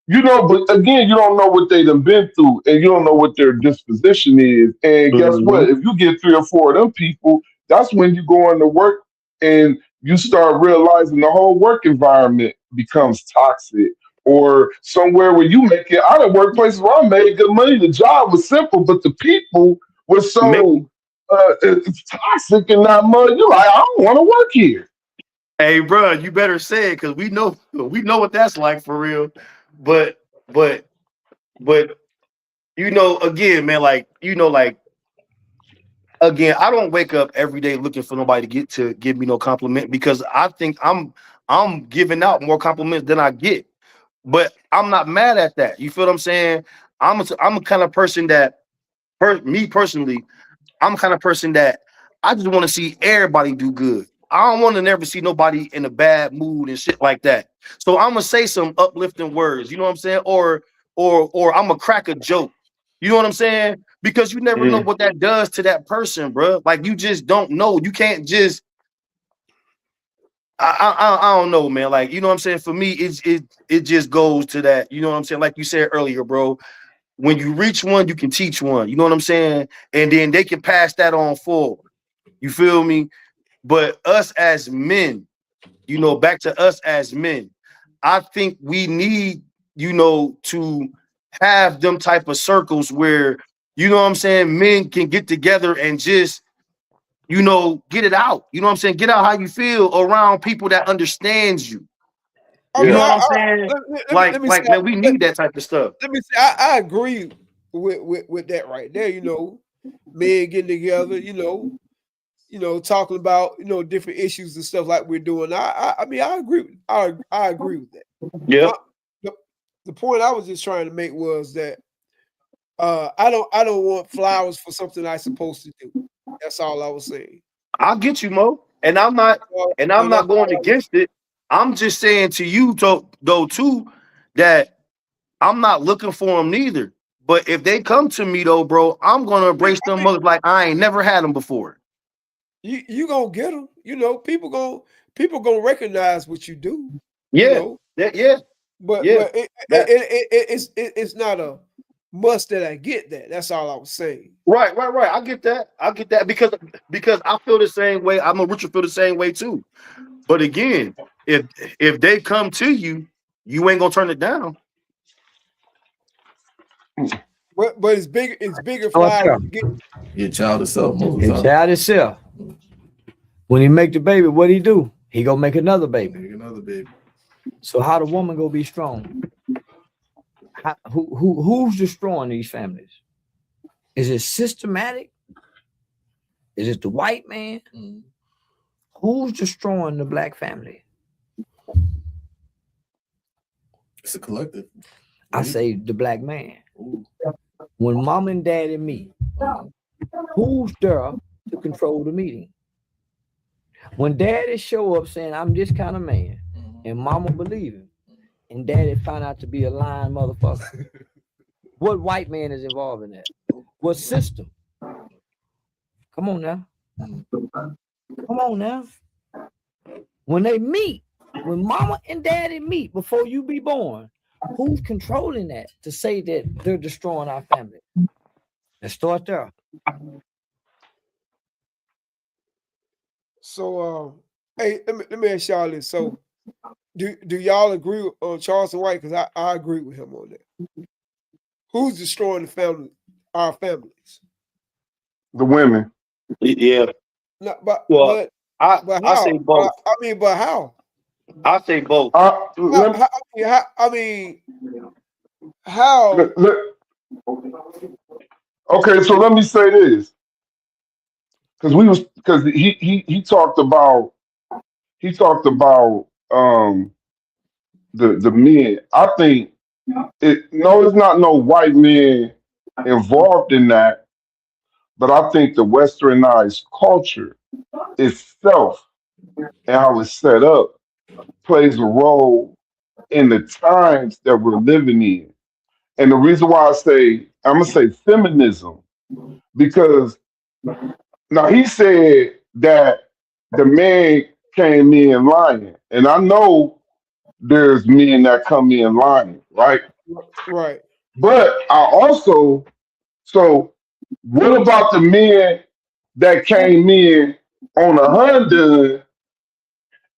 E: but again, you don't know what they done been through and you don't know what their disposition is. And guess what?
C: Mhm.
E: If you get 3 or 4 of them people, that's when you go into work and you start realizing the whole work environment becomes toxic. Or somewhere where you make it out of workplaces where I made good money. The job was simple, but the people were so
C: Man,
E: it's toxic and not money. You're like, I don't want to work here.
C: hey, bro, you better say it because we know what that's like for real. But but but again, man, like again, I don't wake up every day looking for nobody to give me no compliment because I think I'm giving out more compliments than I get. But I'm not mad at that. You feel what I'm saying? I'm a kind of person that me personally, I'm the kind of person that I just want to see everybody do good. I don't want to never see nobody in a bad mood and shit like that. So I'm gonna say some uplifting words, you know what I'm saying? Or I'm gonna crack a joke. You know what I'm saying? Because you never know
E: Mm.
C: what that does to that person, bro. Like you just don't know. You can't just I don't know, man. Like, you know what I'm saying? For me, it just goes to that, you know what I'm saying? Like you said earlier, bro. When you reach one, you can teach one. You know what I'm saying? And then they can pass that on forward. You feel me? But us as men, you know, back to us as men, I think we need, you know, to have them type of circles where, you know what I'm saying, men can get together and just, you know, get it out. You know what I'm saying? Get out how you feel around people that understands you.
D: I
C: You
D: mean,
C: know what I'm saying?
D: let me say,
C: Man, we need that type of stuff.
D: let me say, I agree with that right there. You know, men getting together, you know, talking about, you know, different issues and stuff like we're doing. I mean, I agree. I agree with that.
C: Yeah.
D: The point I was just trying to make was that I don't want flowers for something I'm supposed to do. That's all I was saying.
C: I'll get you, Mo. And I'm not
D: And that's
C: going
D: all
C: against it. I'm just saying to you, though, too, that I'm not looking for them neither. But if they come to me though, bro, I'm gonna embrace them mothers like I ain't never had them before.
D: you gonna get them. You know, people gonna recognize what you do.
C: Yeah,
D: You know,
C: yeah,
D: but
C: yeah.
D: it's not a must that I get that. That's all I was saying.
C: Right. I get that because I feel the same way. I'm a Richard feel the same way too. But again, if they come to you, you ain't gonna turn it down.
D: But it's bigger. It's bigger
A: Oh, yeah.
D: flowers.
B: Your child itself.
A: His child himself. When he make the baby, what he do? He gonna make another baby.
B: Make another baby.
A: So how the woman gonna be strong? Who's destroying these families? Is it systematic? Is it the white man?
B: Mhm.
A: Who's destroying the black family?
B: It's a collective.
A: I say the black man.
B: Ooh.
A: When mom and daddy meet, who's there to control the meeting? When daddy show up saying, I'm this kind of man, and mama believe him, and daddy found out to be a lying motherfucker, what white man is involved in that? What system? Come on now. Come on now. When they meet, when mama and daddy meet before you be born, who's controlling that to say that they're destroying our family? Let's start there.
D: So, hey, let me ask y'all this. So, do y'all agree on Charleston White? Because I agree with him on that. Who's destroying the family? Our families.
E: The women.
C: Yeah.
D: No,
C: Well,
D: but
C: I
D: how?
C: say both.
D: I mean, but how?
C: I say both.
D: I mean, how?
E: Okay, so let me say this, because he talked about the men. I think it's not no white men involved in that, but I think the westernized culture itself and how it's set up plays a role in the times that we're living in. And the reason why I'm gonna say feminism, because now he said that the man came in lying, and I know there's men that come in lying, right?
D: Right.
E: But so what about the men that came in on a Honda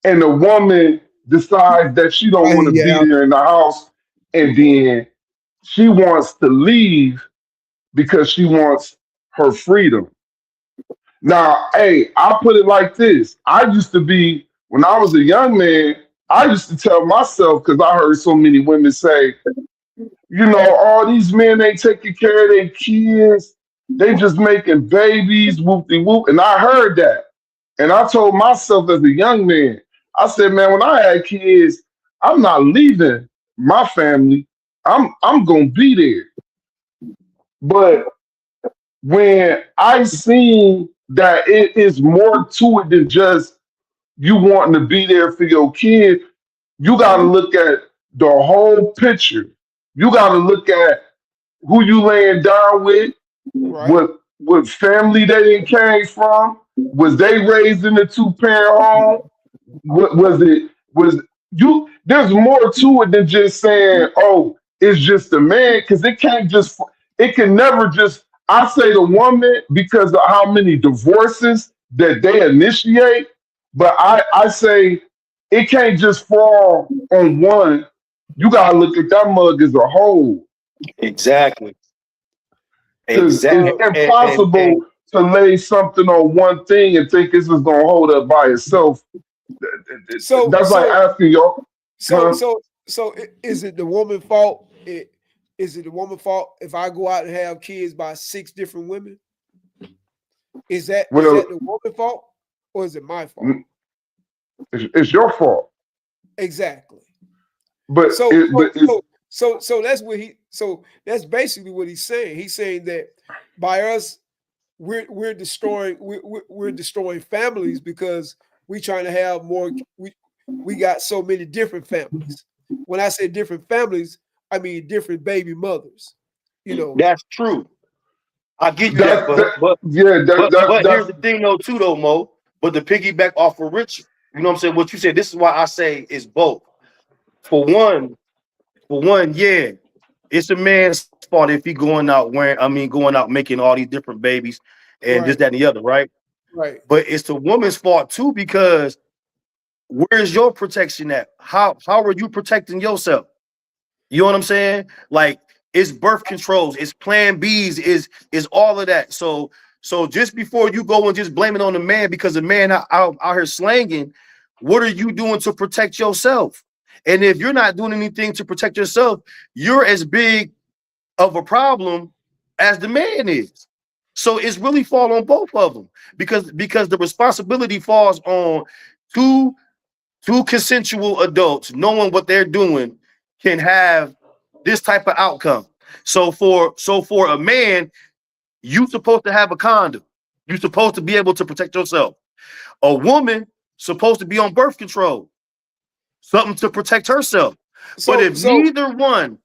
E: and the woman decides that she don't want to be
D: Yeah.
E: there in the house, and then she wants to leave because she wants her freedom? Now, hey, I'll put it like this. When I was a young man, I used to tell myself, because I heard so many women say, all these men ain't taking care of their kids. They just making babies, whoop-de-whoop. And I heard that. And I told myself as a young man, I said, man, when I had kids, I'm not leaving my family. I'm gonna be there. But when I seen that it is more to it than just you wanting to be there for your kid, you got to look at the whole picture. You got to look at who you laying down with,
D: Right.
E: what family they came from. Was they raised in a two-parent home? was you? There's more to it than just saying, "Oh, it's just a man," because it can't just. It can never just. I say the woman because of how many divorces that they initiate, but I say it can't just fall on one. You gotta look at that mug as a whole
C: Exactly.
E: because it's
C: Exactly.
E: impossible to lay something on one thing and think this is gonna hold up by itself.
D: So
E: That's like
D: so
E: asking y'all,
D: so
E: huh?
D: so so is it the woman's fault? Is it the woman's fault if I go out and have kids by 6 different women? Is that
E: Well,
D: the woman's fault or is it my fault?
E: mm, it's your fault,
D: Exactly.
E: but
D: So
E: it,
D: so
E: but it's
D: so so that's what that's basically what he's saying. He's saying that by us we're destroying we're destroying families because we trying to have more we got so many different families. When I say different families, I mean different baby mothers. You know,
C: that's true. I give you that,
E: that's
C: but
E: that. Yeah,
C: here's
E: that's
C: the thing though, too, though, Mo. But the piggyback off of Rich, you know what I'm saying? What you said, this is why I say it's both. For one, yeah, it's a man's fault if he going out going out making all these different babies and this,
D: right,
C: that, and the other, right?
D: right.
C: But it's the woman's fault too, because where's your protection at? How are you protecting yourself? You know what I'm saying? Like it's birth controls, it's plan B's, is all of that. So just before you go and just blame it on the man because the man out here slanging, what are you doing to protect yourself? And if you're not doing anything to protect yourself, you're as big of a problem as the man is. So it's really fall on both of them because the responsibility falls on two consensual adults knowing what they're doing can have this type of outcome. So for a man, you supposed to have a condom. You're supposed to be able to protect yourself. A woman supposed to be on birth control, something to protect herself. But
D: So
C: if
D: so
C: neither one,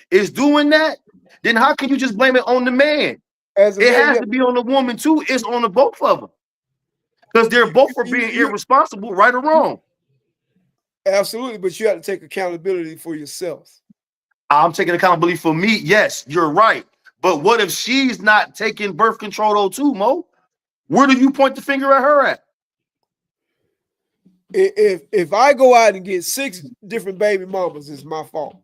C: is doing that, then how can you just blame it on the man?
D: as a
C: It
D: man,
C: has to be on the woman too. It's on the both of them because they're both for being
D: you
C: irresponsible, right or wrong.
D: absolutely, but you have to take accountability for yourself.
C: I'm taking accountability for me. Yes, you're right. But what if she's not taking birth control though too, Mo? Where do you point the finger at her at?
D: If I go out and get 6 different baby mamas, it's my fault.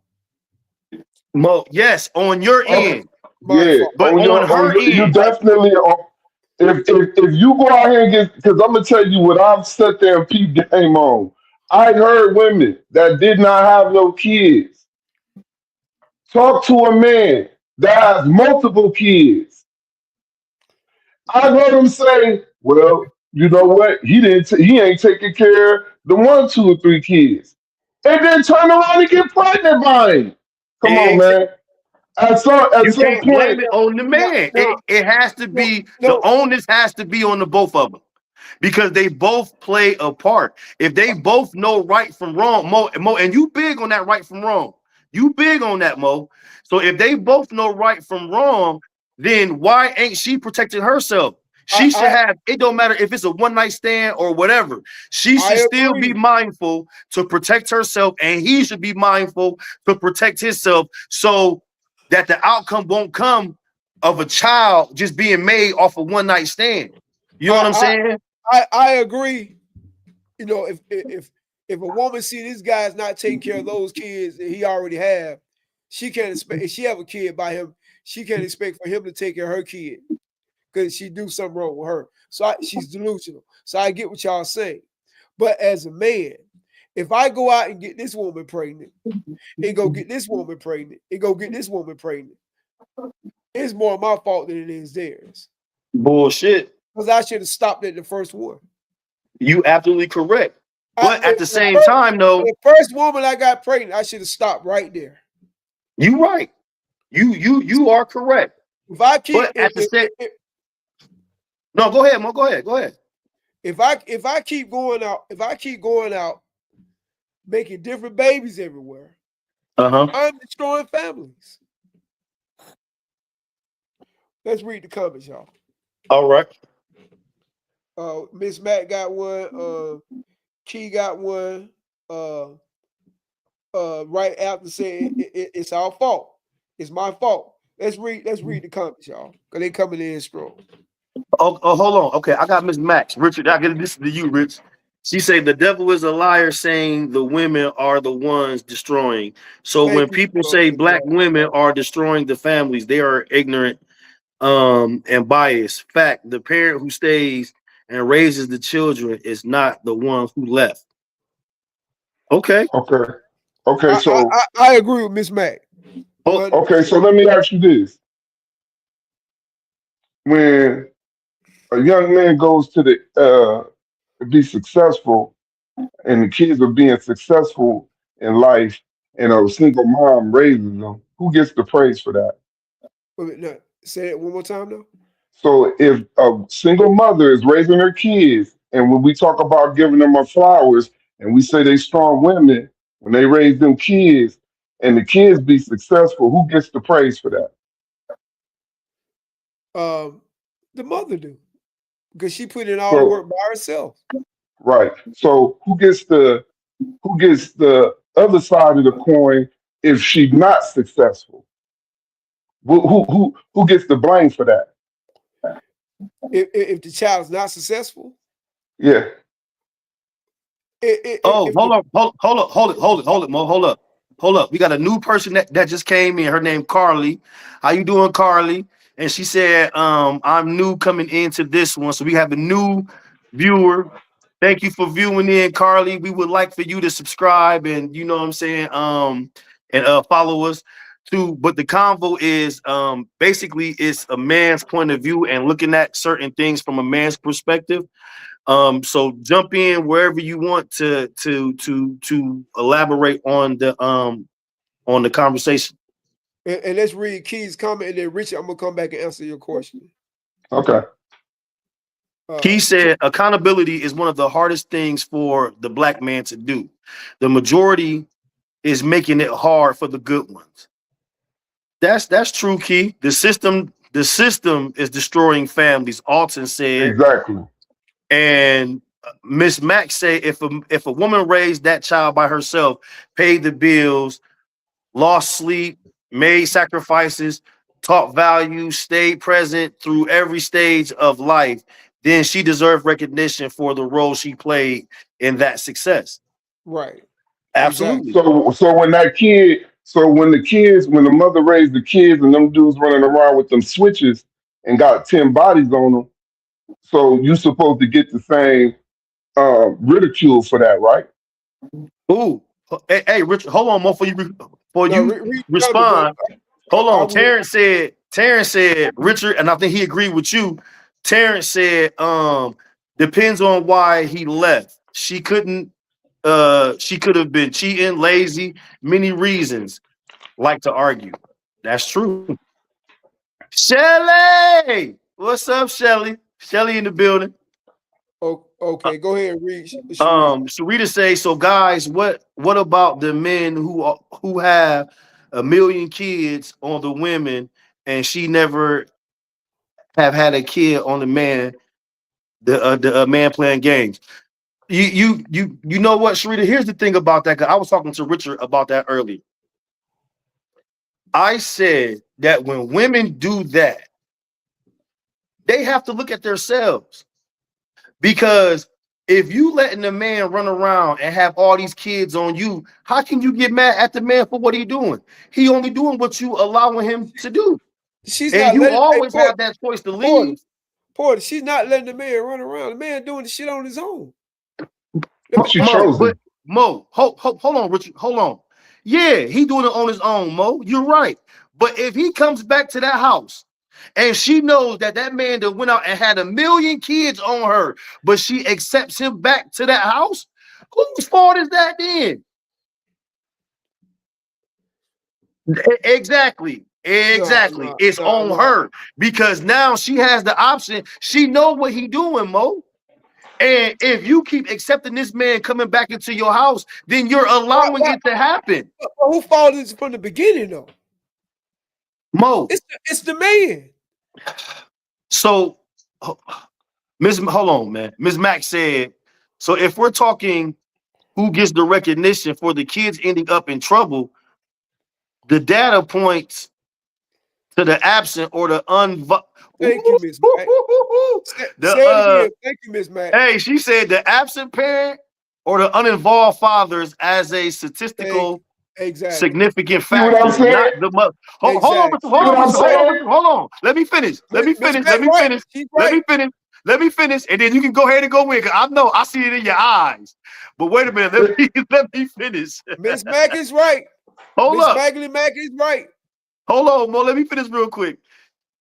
C: Mo, yes, on your
E: okay.
C: end.
D: My
E: Yeah,
D: fault.
C: But on
E: on
C: her
E: your, you
C: end,
E: definitely are. If you go out here and get, because I'm gonna tell you what I've sat there and peep game on. I heard women that did not have no kids talk to a man that has multiple kids. I heard him say, "Well, you know what? He ain't taking care of the 1, 2, or 3 kids," and then turn around and get pregnant by him. Come on,
C: exactly.
E: man. At
C: You
E: some
C: can't blame
E: point,
C: it on the
D: No,
C: man.
D: no,
C: It has to
D: no,
C: be the
D: no.
C: onus has to be on the both of them because they both play a part. If they both know right from wrong, Mo, and you big on that right from wrong. You big on that, Mo. So if they both know right from wrong, then why ain't she protecting herself? She should
D: I
C: have, it don't matter if it's a one night stand or whatever. She
D: I
C: should still be
D: agree.
C: mindful to protect herself, and he should be mindful to protect himself so that the outcome won't come of a child just being made off a one night stand. You know what I'm
D: I
C: saying?
D: I agree. You know, if a woman see this guy's not taking care of those kids that he already have, she can't expect if she have a kid by him, she can't expect for him to take care of her kid because she do something wrong with her. So she's delusional. So I get what y'all saying. But as a man, if I go out and get this woman pregnant, and go get this woman pregnant, and go get this woman pregnant, it's more my fault than it is theirs.
C: Bullshit.
D: Because I should have stopped at the first one.
C: You absolutely correct. But at the
D: The
C: same
D: first,
C: time, though,
D: the first woman I got pregnant, I should have stopped right there.
C: you right. You are correct.
D: If I keep
C: But at the same no, go ahead, Mo. Go ahead. Go ahead.
D: if I keep going out making different babies everywhere,
C: Uh-huh.
D: I'm destroying families. Let's read the comments, y'all.
C: All right.
D: Miss Matt got one. Key got one. Right after saying it's our fault. It's my fault. Let's read the comments, y'all. Cause they coming in strong.
C: Oh, hold on. Okay, I got Miss Max. Richard, I get this to you, Rich. She said the devil is a liar, saying the women are the ones destroying. So when
D: Thank you,
C: people say
D: Miss
C: black
D: Matt.
C: women are destroying the families, they are ignorant and biased. Fact, the parent who stays and raises the children is not the one who left. Okay.
E: Okay. Okay. So
D: I agree with Miss Mac.
C: Oh,
E: okay. So let me ask you this: when a young man goes to be successful, and the kids are being successful in life, and a single mom raises them, who gets the praise for that?
D: Wait a minute, no, say it one more time, though.
E: So if a single mother is raising her kids, and when we talk about giving them our flowers, and we say they strong women, when they raise them kids, and the kids be successful, who gets the praise for that?
D: The mother do because she put in all the
E: So
D: work by herself.
E: right. So who gets the other side of the coin if she's not successful? Who gets the blame for that?
D: If the child is not successful,
E: Yeah.
C: oh,
D: if
C: hold on, hold it, Mo, hold up. We got a new person that just came in. Her name Carly. How you doing, Carly? And she said, I'm new coming into this one, so we have a new viewer. Thank you for viewing in, Carly. We would like for you to subscribe and you know what I'm saying, and follow us too. But the convo is basically it's a man's point of view and looking at certain things from a man's perspective. So jump in wherever you want to elaborate on the conversation.
D: and let's read Key's comment, and then Richard, I'm gonna come back and answer your question.
E: Okay.
C: He said accountability is one of the hardest things for the black man to do. The majority is making it hard for the good ones. That's true, Key. The system is destroying families, Alton said.
E: Exactly.
C: And Miss Max say if a woman raised that child by herself, paid the bills, lost sleep, made sacrifices, taught values, stayed present through every stage of life, then she deserved recognition for the role she played in that success.
D: Right.
C: Absolutely.
E: So when the mother raised the kids and them dudes running around with them switches and got 10 bodies on them, so you supposed to get the same ridicule for that, right?
C: Ooh. Hey, Richard, hold on, Mo, before
D: No,
C: you
D: read the
C: respond.
D: comment,
C: Hold
D: I
C: on.
D: will.
C: Terrence said, Richard, and I think he agreed with you. Terrence said, depends on why he left. She could have been cheating, lazy, many reasons. Like to argue. That's true. Shelly! What's up, Shelly? Shelly in the building.
D: Oh, okay, go ahead and read, Sharita.
C: Sharita say, so guys, what about the men who have a million kids on the women and she never have had a kid on the man, the man playing games? You know what, Sharita? Here's the thing about that. 'Cause I was talking to Richard about that earlier. I said that when women do that, they have to look at themselves. Because if you letting the man run around and have all these kids on you, how can you get mad at the man for what he doing? He only doing what you allowing him to do.
D: She's
C: And
D: not
C: you
D: letting. Hey,
C: always have that choice to leave.
D: Porter, she's not letting the man run around. The man doing the shit on his own.
E: She
C: Mo,
E: chose
C: but
E: him.
C: Mo, hold on, Richard, hold on. Yeah, he doing it on his own, Mo. You're right. But if he comes back to that house and she knows that that man that went out and had a million kids on her, but she accepts him back to that house, whose fault is that then? Exactly.
D: No,
C: It's on her because now she has the option. She know what he doing, Mo. And if you keep accepting this man coming back into your house, then you're allowing it to happen.
D: Who fault is it from the beginning though?
C: Mo.
D: It's the man.
C: So Hold on, man. Ms. Mack said, so if we're talking who gets the recognition for the kids ending up in trouble, the data points to the absent or the
D: Thank you, Ms. Mack. Say it again. Thank you, Ms. Mack.
C: Hey, she said the absent parent or the uninvolved fathers as a statistical significant factor. Not the mother. Hold on. Let me finish. Let me finish. And then you can go ahead and go in. Cause I know I see it in your eyes. But wait a minute. Let me finish.
D: Ms. Mack is right.
C: Hold up.
D: Ms. Mack is right.
C: Hold on, Mo. Let me finish real quick.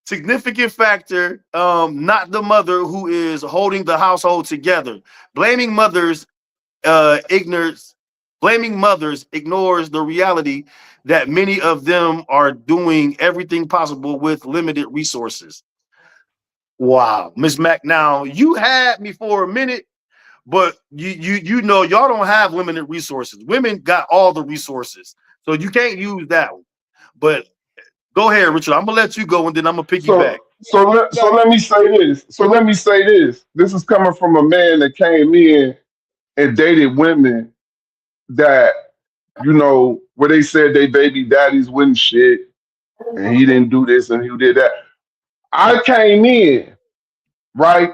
C: Significant factor, not the mother who is holding the household together. Blaming mothers ignores the reality that many of them are doing everything possible with limited resources. Wow, Ms. Mack, now you had me for a minute, but you know y'all don't have limited resources. Women got all the resources, so you can't use that one. But go ahead, Richard. I'm gonna let you go, and then I'm gonna pick you back.
E: So let me say this. This is coming from a man that came in and dated women that, you know, where they said they baby daddies wouldn't shit, and he didn't do this and he did that. I came in, right,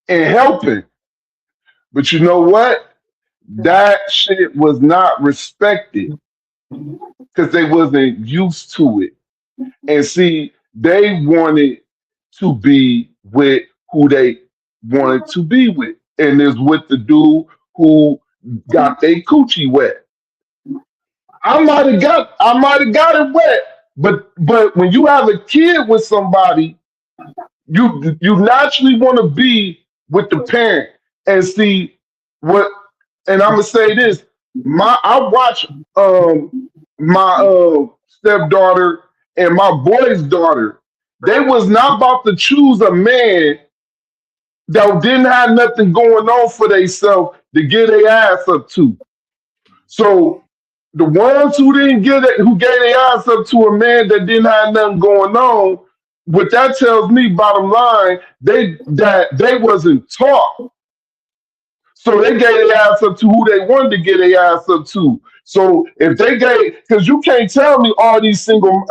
E: and helping. But you know what? That shit was not respected because they wasn't used to it. And see, they wanted to be with who they wanted to be with. And it's with the dude who got their coochie wet. I might have got it wet, but when you have a kid with somebody, you naturally want to be with the parent and see what. And I'm gonna say this: I watch my stepdaughter and my boy's daughter. They was not about to choose a man that didn't have nothing going on for themselves to get their ass up to. So the ones who didn't get it, who gave their ass up to a man that didn't have nothing going on, what that tells me, bottom line, they wasn't taught. So they gave their ass up to who they wanted to get their ass up to. So if they gave, because you can't tell me all these single,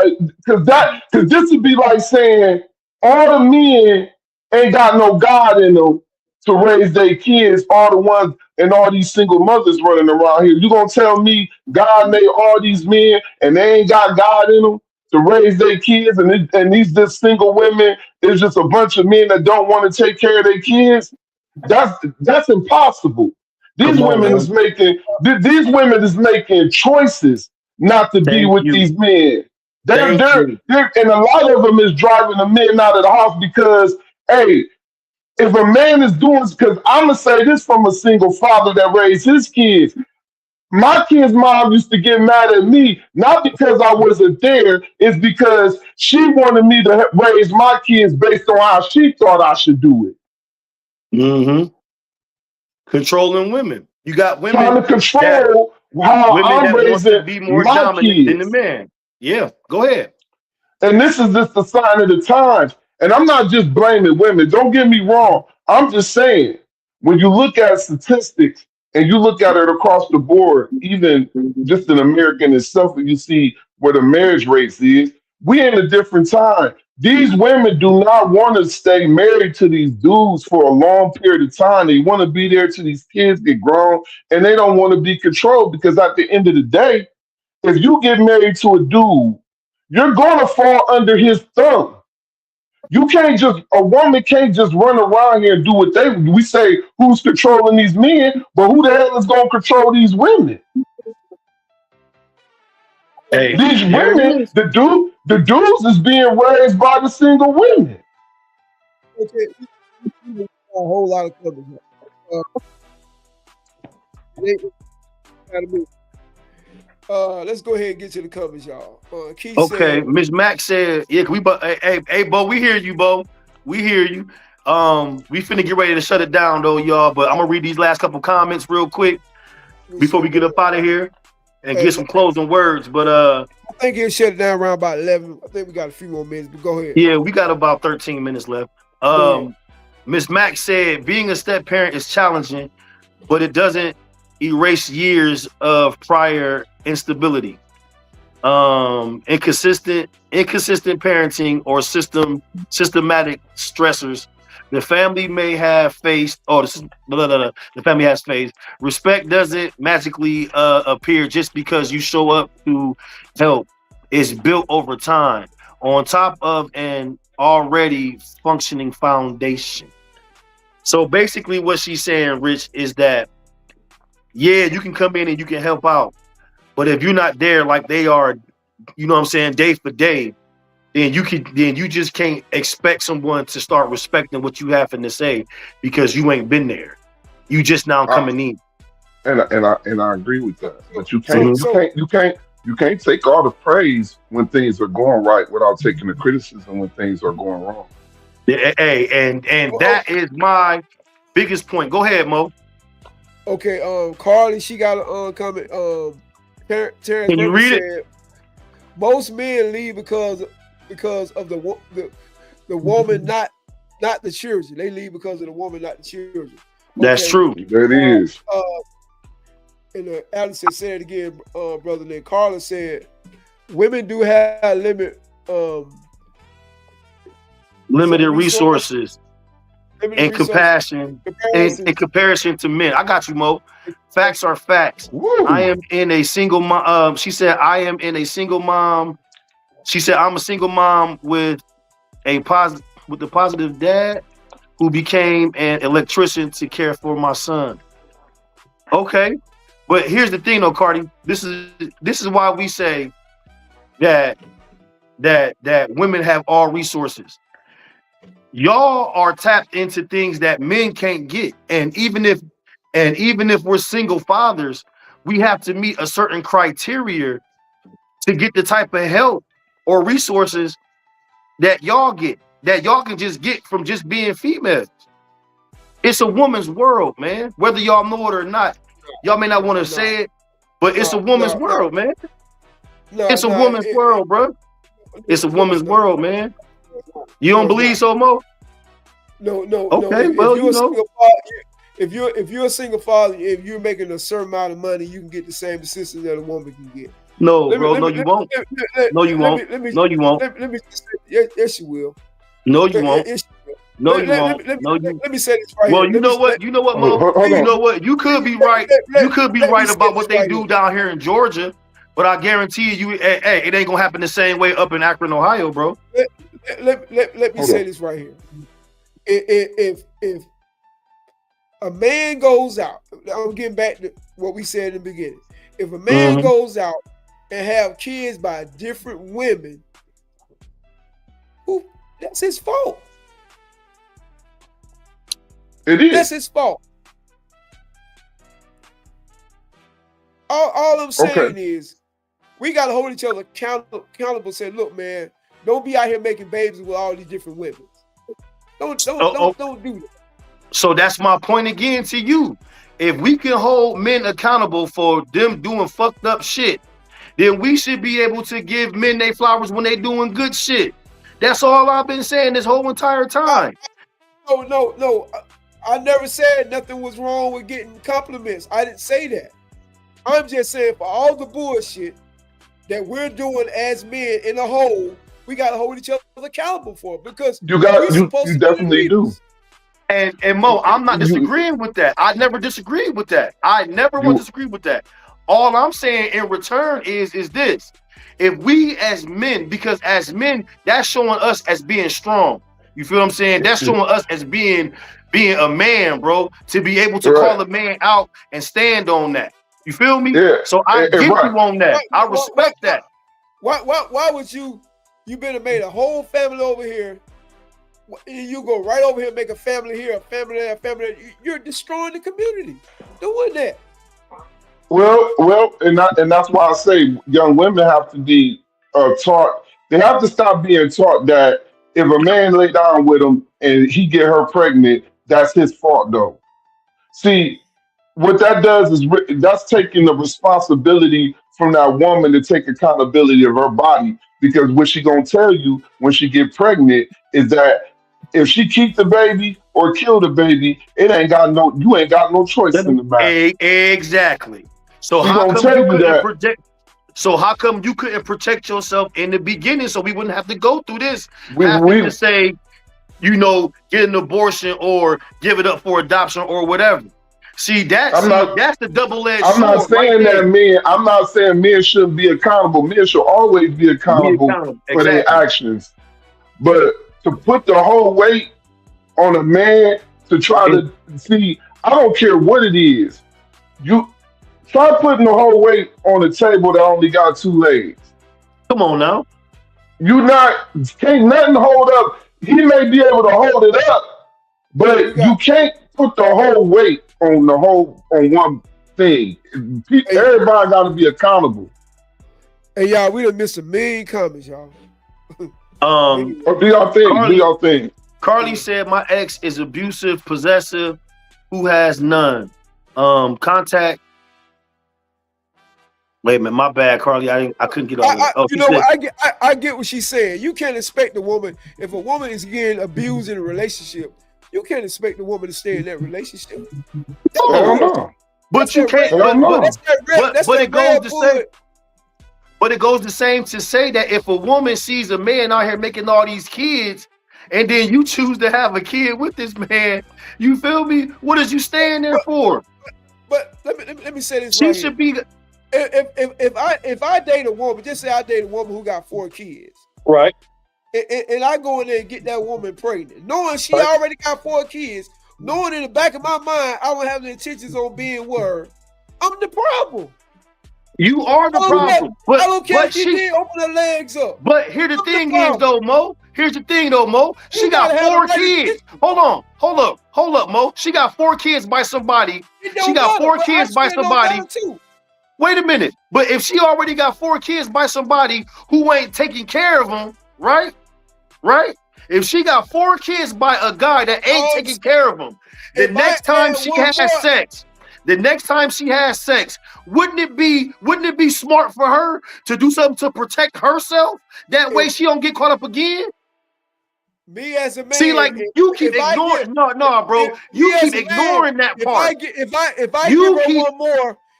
E: because this would be like saying all the men ain't got no God in them to raise their kids, all the ones and all these single mothers running around here. You gonna tell me God made all these men and they ain't got God in them to raise their kids, and these just single women is just a bunch of men that don't want to take care of their kids? That's impossible. These women is making choices not to be with these men. They're and a lot of them is driving the men out of the house because, hey, if a man is doing this, because I'm gonna say this from a single father that raised his kids. My kid's mom used to get mad at me, not because I wasn't there, it's because she wanted me to raise my kids based on how she thought I should do it.
C: Mm-hmm. Controlling women. You got women
E: trying to control how I'm raising
C: be more
E: my
C: dominant
E: kids
C: than the man. Yeah, go ahead.
E: And this is just a sign of the times. And I'm not just blaming women. Don't get me wrong. I'm just saying, when you look at statistics and you look at it across the board, even just in America in itself, and you see where the marriage rates is, we're in a different time. These women do not want to stay married to these dudes for a long period of time. They want to be there till these kids get grown, and they don't want to be controlled, because at the end of the day, if you get married to a dude, you're going to fall under his thumb. A woman can't just run around here and do what we say, who's controlling these men, but who the hell is going to control these women?
C: Hey,
E: these women, the dudes is being raised by the single women.
D: Okay, a whole lot of coverage. Let's go ahead and get to the covers, y'all. Keith
C: okay,
D: said,
C: Ms. Mack said, "Yeah, hey, Bo, we hear you, Bo. We hear you. We finna get ready to shut it down, though, y'all. But I'm gonna read these last couple comments real quick before we get up out of here and get some closing words. But
D: I think he'll shut it down around about 11. I think we got a few more minutes, but go ahead.
C: Yeah, we got about 13 minutes left.
F: Miss Mack said being a step parent is challenging, but it doesn't erase years of prior instability. Inconsistent parenting or systematic stressors the family may have faced. Oh, this is the family has faced. Respect doesn't magically appear just because you show up to help. It's built over time on top of an already functioning foundation. So basically, what she's saying, Rich, is that yeah, you can come in and you can help out. But if you're not there like they are, you know what I'm saying, day for day, then you just can't expect someone to start respecting what you have to say because you ain't been there. You just now coming in.
E: And I agree with that. But you
D: So
E: can't take all the praise when things are going right without taking the criticism when things are going wrong.
F: Hey, and that is my biggest point. Go ahead, Mo.
D: okay, Carly, she got a comment. Terrence
F: Can you
D: Burton
F: read it?
D: said, most men leave because of the woman, not the children. They leave because of the woman, not the children.
F: That's
D: Okay.
F: true.
E: That is.
D: And Allison said it again, brother. Then Carla said, women do have
F: Limited
D: some
F: resources
D: limited
F: and
D: resources,
F: compassion in comparison to men. I got you, Mo. Facts are facts.
E: Woo.
F: I am in a single mom. She said, I am in a single mom. She said, I'm a single mom with a positive dad who became an electrician to care for my son. Okay. But here's the thing though, Cardi. This is why we say that women have all resources. Y'all are tapped into things that men can't get. And even if we're single fathers, we have to meet a certain criteria to get the type of help or resources that y'all get, that y'all can just get from just being females. It's a woman's world, man. Whether y'all know it or not, y'all may not want to say it, but it's a woman's world, man. It's a woman's world, bro. It's a woman's world, man. You don't believe so, Mo?
D: No.
F: Okay,
D: If
F: well,
D: you're a
F: you know.
D: single father, if you're a single father, if you're making a certain amount of money, you can get the same assistance that a woman can get.
F: No,
D: Let me-
F: bro.
D: let
F: No,
D: me-
F: you won't. No, you won't.
D: Let me,
F: No, you won't.
D: let me just say, yes, you will.
F: No, you won't.
D: Yes, you will.
F: No, you won't.
D: Let
F: No, you.
D: me say this right
F: Well,
D: here.
F: you know what? You know what, Mo?
E: Hold
F: You
E: on.
F: know what? You could be right. You could be
D: let me
F: right
D: say
F: about what
D: this
F: they
D: right
F: do
D: here.
F: down here in Georgia, but I guarantee you, hey, it ain't gonna happen the same way up in Akron, Ohio, bro.
D: Let me
E: Hold
D: say
E: on.
D: this right here. If a man goes out, I'm getting back to what we said in the beginning. If a man
F: Mhm.
D: goes out and have kids by different women, that's his fault.
E: It
D: That's
E: is.
D: his fault. All I'm saying
E: Okay.
D: is we gotta hold each other accountable. Say, look, man, don't be out here making babies with all these different women. Don't do that.
F: So that's my point again to you. If we can hold men accountable for them doing fucked up shit, then we should be able to give men their flowers when they doing good shit. That's all I've been saying this whole entire time.
D: No. I never said nothing was wrong with getting compliments. I didn't say that. I'm just saying for all the bullshit that we're doing as men in a whole, we gotta hold each other accountable for it because
E: You
D: we're supposed
E: you
D: to be
E: definitely do.
D: leaders.
F: And Mo, I'm not
E: You
F: disagreeing with that. I never disagreed with that. I never want to
E: you
F: disagree with that. All I'm saying in return is this. If we as men, because as men, that's showing us as being strong. You feel what I'm saying? That's showing us as being a man, bro, to be able to call a man out and stand on that. You feel me?
E: Yeah.
F: So I get
E: right.
F: you on that. I respect that.
D: Why would you been made a whole family over here? You go right over here, make a family here, a family there, a family there. You're destroying the community doing that.
E: Well, and that's why I say young women have to be taught. They have to stop being taught that if a man lay down with them and he get her pregnant, that's his fault though. See, what that does is that's taking the responsibility from that woman to take accountability of her body because what she gonna tell you when she get pregnant is that if she keep the baby or kill the baby, you ain't got no choice in the matter.
F: Exactly. So
E: She
F: how
E: gonna
F: come
E: tell
F: you
E: you
F: couldn't
E: that.
F: protect? So how come you couldn't protect yourself in the beginning, so we wouldn't have to go through this, having to say, get an abortion or give it up for adoption or whatever? See, that's the double-edged
E: I'm not
F: sword right
E: saying
F: there.
E: that men. I'm not saying men shouldn't be accountable. Men should always be accountable for their
F: Exactly.
E: actions. But to put the whole weight on a man to try to see, I don't care what it is. You try putting the whole weight on a table that only got two legs.
F: Come on now.
E: Can't nothing hold up. He may be able to hold it up, but you can't put the whole weight on one thing. Everybody got to be accountable.
D: Hey, y'all, we done missed a million comments, y'all.
E: Do y'all think?
F: Carly said my ex is abusive, possessive, who has none. Contact. Wait a minute, my bad, Carly. I couldn't get all that.
D: I get what she's saying. You can't expect a woman, if a woman is getting abused in a relationship, you can't expect a woman to stay in that relationship.
F: But you can't. But it goes the same. But it goes the same to say that if a woman sees a man out here making all these kids, and then you choose to have a kid with this man, you feel me? What is you staying there for?
D: But let me say this.
F: She should be.
D: If I date a woman, just say I date a woman who got 4 kids,
F: right?
D: And I go in there and get that woman pregnant, knowing she already got 4 kids, knowing in the back of my mind I don't have the intentions on being with her, I'm the problem.
F: You are the problem.
D: I don't care if she did open her legs up.
F: But here's the thing is though, Mo. Here's the thing though, Mo. She got 4 kids. Hold up, Mo. She got 4 kids by somebody. She got 4 kids by somebody. Wait a minute. But if she already got 4 kids by somebody who ain't taking care of them, right? Right? If she got 4 kids by a guy that ain't taking care of them, the next time she has sex, wouldn't it be smart for her to do something to protect herself? That way she don't get caught up again.
D: Me as a man,
F: see, like you keep ignoring. No, bro. You keep ignoring that part.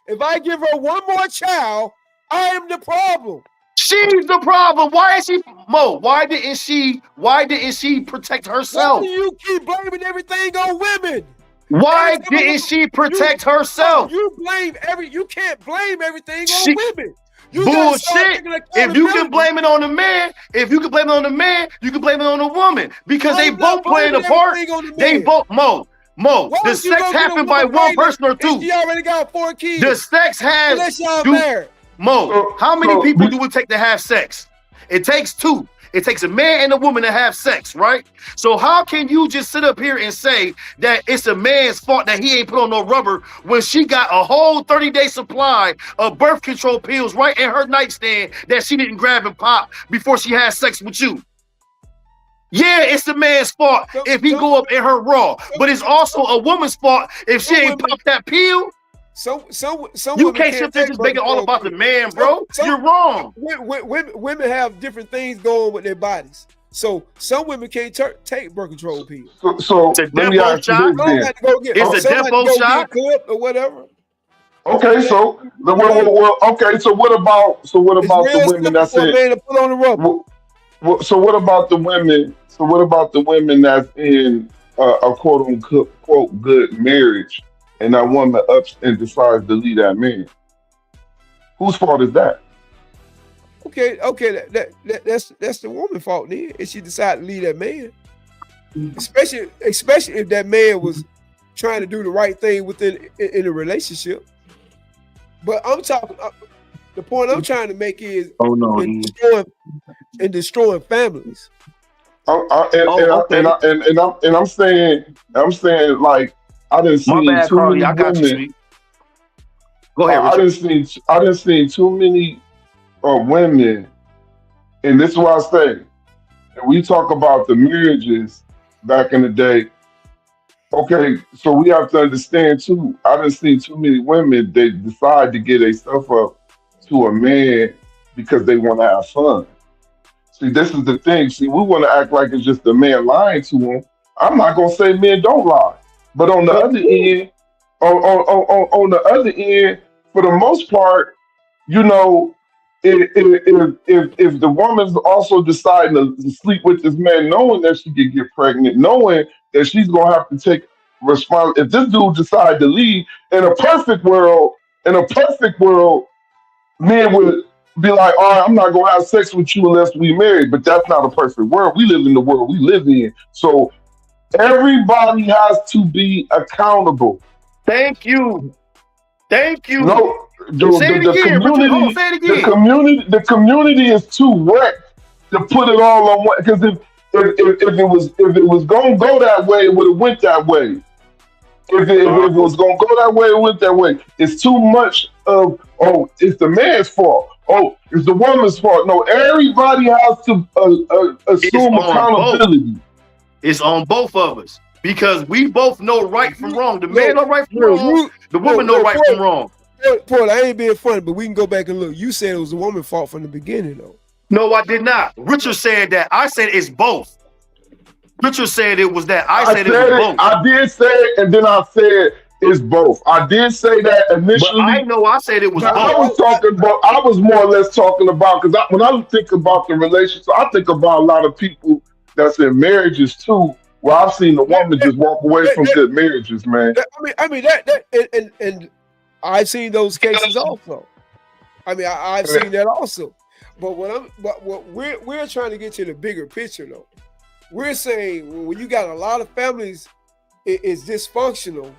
D: If I give her one more child, I am the problem.
F: She's the problem. Why is she, Mo? Why didn't she protect herself?
D: Why do you keep blaming everything on women?
F: Why didn't she protect herself?
D: You can't blame everything on women.
F: Bullshit. If you can blame it on the man, you can blame it on the woman. Because they both playing a part. They both, Mo, the sex happened by one person or two.
D: She already got 4 kids.
F: The sex has.
D: Unless y'all married.
F: Mo, how many people do it take to have sex? It takes 2. It takes a man and a woman to have sex, right? So how can you just sit up here and say that it's a man's fault that he ain't put on no rubber when she got a whole 30-day supply of birth control pills right in her nightstand that she didn't grab and pop before she had sex with you? Yeah, it's the man's fault if he go up in her raw, but it's also a woman's fault if she ain't popped that pill. You can't sit there just make it all about the man, bro. You're wrong.
D: Women have different things going with their bodies. So some women can't take birth control pills.
E: So let me ask you this.
F: It's a depo shot
D: or whatever.
E: Okay, so what about the women that's in?
D: Put on the rubber.
E: So what about the women? So what about the women that's in a quote unquote good marriage, and that woman ups and decides to leave that man? Whose fault is that?
D: Okay, that's the woman's fault then, if she decided to leave that man. Especially if that man was trying to do the right thing in a relationship. But I'm talking. The point I'm trying to make is destroying families.
E: And I'm saying like I didn't see too many women.
F: Go ahead.
E: I didn't see too many women, and this is what I say. We talk about the marriages back in the day. Okay, so we have to understand too. I didn't see too many women they decide to get themselves up to a man because they want to have fun. See, this is the thing. See, we want to act like it's just the man lying to him. I'm not gonna say men don't lie, but on the
D: But
E: other end, on the other end, for the most part, you know, if the woman's also deciding to sleep with this man, knowing that she could get pregnant, knowing that she's gonna have to take responsibility. If this dude decide to leave, in a perfect world, men would be like, all right, I'm not gonna have sex with you unless we married. But that's not a perfect world. We live in the world we live in. So everybody has to be accountable.
F: Thank you. Thank you.
E: No,
F: Say it again, Richard. Oh, say it again.
E: the community is too wrecked to put it all on one. Because if it was gonna go that way, it would have went that way. If it was gonna go that way, it went that way. It's too much of it's the man's fault. Oh, it's the woman's fault. No, everybody has to assume accountability.
F: It's on both of us because we both know right from wrong. The man know right from wrong. The woman know right from wrong.
D: Paul, I ain't being funny, but we can go back and look. You said it was the woman's fault from the beginning, though.
F: No, I did not. Richard said that. I said it's both. Richard said it was that. I said it was both.
E: I did say it, and then I said it's both. I did say that initially.
F: But I know I said it was both.
E: I was more or less talking about, because when I think about the relationship, I think about a lot of people that's in marriages too, where I've seen the woman just walk away from good marriages, man.
D: I mean, and I've seen those cases also. I mean, I've seen that also. But what we're trying to get to the bigger picture though. We're saying when you got a lot of families is dysfunctional,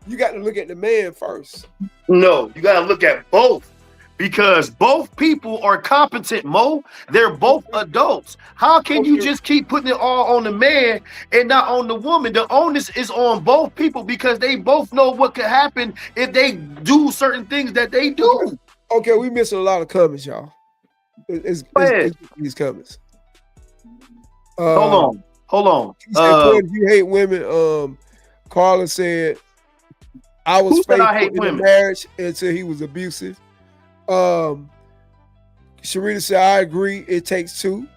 D: you got to look at the man first.
F: No, you got to look at both because both people are competent, Mo. They're both adults. How can you just keep putting it all on the man and not on the woman? The onus is on both people because they both know what could happen if they do certain things that they do.
D: Okay, we missing a lot of comments, y'all. It's these comments.
F: Hold on.
D: He said, you hate women. Carla said, I was faithful in the marriage until he was abusive. Sharita said, I agree. It takes two.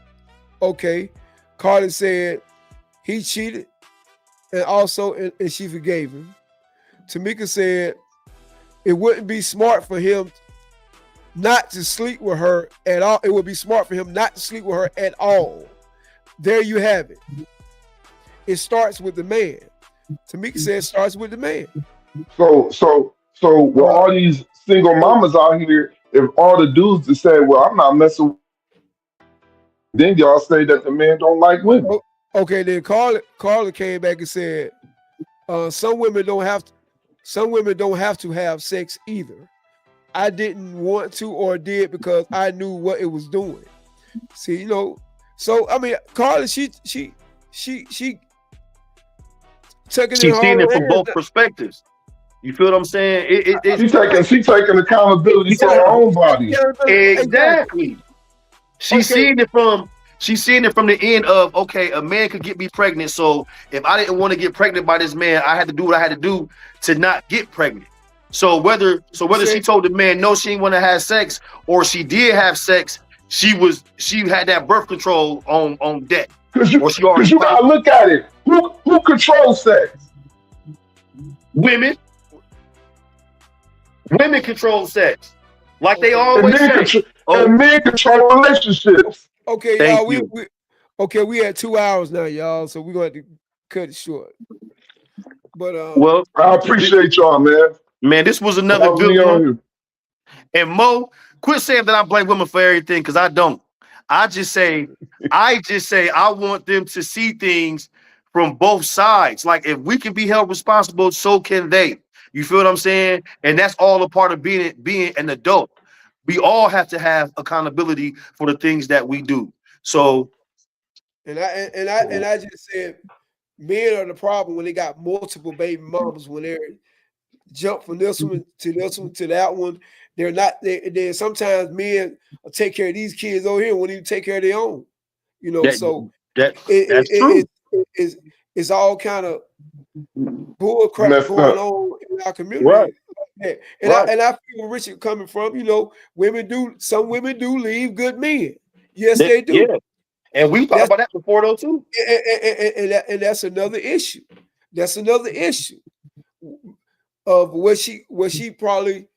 D: Okay. Carla said, he cheated and also, and she forgave him. Tamika said, it wouldn't be smart for him not to sleep with her at all. It would be smart for him not to sleep with her at all. There you have it. It starts with the man. Tamika said it starts with the man.
E: So with all these single mamas out here, if all the dudes just say, well, I'm not messing with, then y'all say that the man don't like women.
D: Okay, then Carla came back and said, some women don't have to have sex either. I didn't want to or did because I knew what it was doing. See, you know, so I mean, Carla, she taking
F: She's seeing it from both perspectives. You feel what I'm saying?
E: She taking accountability for her own body.
F: Exactly. She's seeing it from the end of, okay, a man could get me pregnant. So if I didn't want to get pregnant by this man, I had to do what I had to do to not get pregnant. So whether she told the man no, she didn't want to have sex, or she did have sex, she had that birth control on deck.
E: Because you gotta look at it. Who controls sex?
F: Women. Women control sex. Like they always say.
E: And men control relationships.
D: Okay, y'all. We had 2 hours now, y'all. So we're going to cut it short. But
F: well,
E: I appreciate y'all, man.
F: Man, this was another good one. And Mo, quit saying that I blame women for everything, because I don't. I just say I want them to see things from both sides. Like, if we can be held responsible, so can they. You feel what I'm saying? And that's all a part of being an adult. We all have to have accountability for the things that we do. So,
D: and I just said, men are the problem when they got multiple baby mamas. When they're jump from this one to that one, they're not. They sometimes men will take care of these kids over here when they take care of their own. You know,
F: that's true.
D: It's all kind of bull crap going on in our community.
E: Right.
D: And I feel where Richard coming from. You know, some women do leave good men. Yes, they do.
C: Yeah. And we thought about that before though too.
D: And that's another issue. That's another issue of where she probably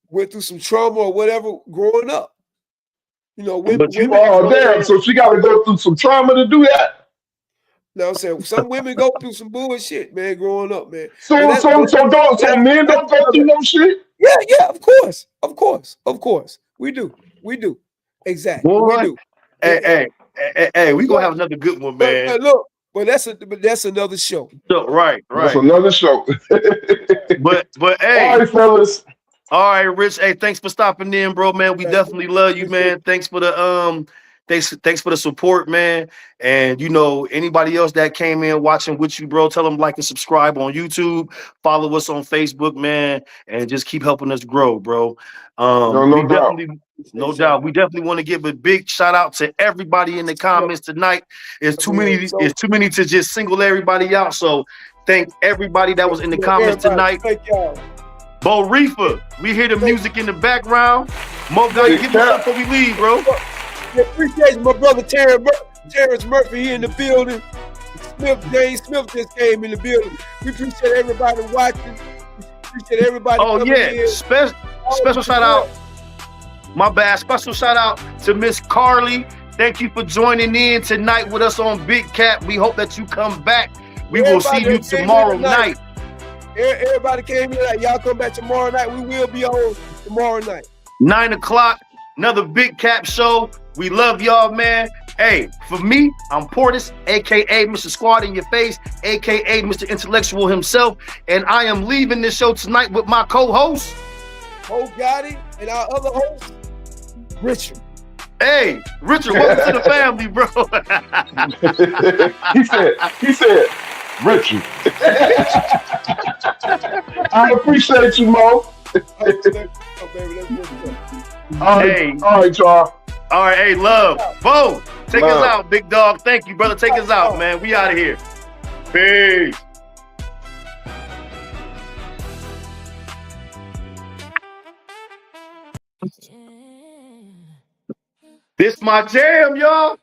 D: went through some trauma or whatever growing up. You know,
E: Oh damn! So she got to go through some trauma to do that.
D: You know what I'm saying? Some women go through some bullshit, man, growing up, man.
E: So men don't go through no shit.
D: Yeah, of course. We do. Exactly.
F: Boy.
D: We do.
F: Hey, we gonna have another good one, man.
D: But look, but that's another show.
F: So, right.
E: That's another show.
F: but hey,
E: all right, fellas.
F: All right, Rich. Hey, thanks for stopping in, bro, man. We definitely love you, man. Thanks for the thanks for the support, man. And you know, anybody else that came in watching with you, bro, tell them like and subscribe on YouTube, follow us on Facebook, man, and just keep helping us grow, bro. No doubt. We definitely want to give a big shout out to everybody in the comments tonight. It's too many to just single everybody out. So thank everybody that was in the comments tonight.
D: Thank y'all.
F: Bo Reefer, we hear the music in the background. Mo, guys, give me something before we leave, bro.
D: Yeah, appreciate my brother Terrence Murphy here in the building. James Smith just came in the building. We appreciate everybody watching. We appreciate everybody.
F: Oh yeah, special shout out. My bad. Special shout out to Miss Carly. Thank you for joining in tonight with us on Big Cap. We hope that you come back. We will see you tomorrow night.
D: Everybody came here like y'all come back tomorrow night. We will be on tomorrow night.
F: 9 o'clock, another Big Cap show. We love y'all, man. Hey, for me, I'm Portis, aka Mr. Squad in Your Face, aka Mr. Intellectual himself, and I am leaving this show tonight with my co-host,
D: Ho Gotti, and our other host, Richard.
F: Hey, Richard, welcome to the family, bro.
E: he said, Richard. I appreciate you, Mo. All right, y'all.
F: All right, hey, love. Bo, take us out, big dog. Thank you, brother. Take us out, man. We out of here. Peace. This my jam, y'all.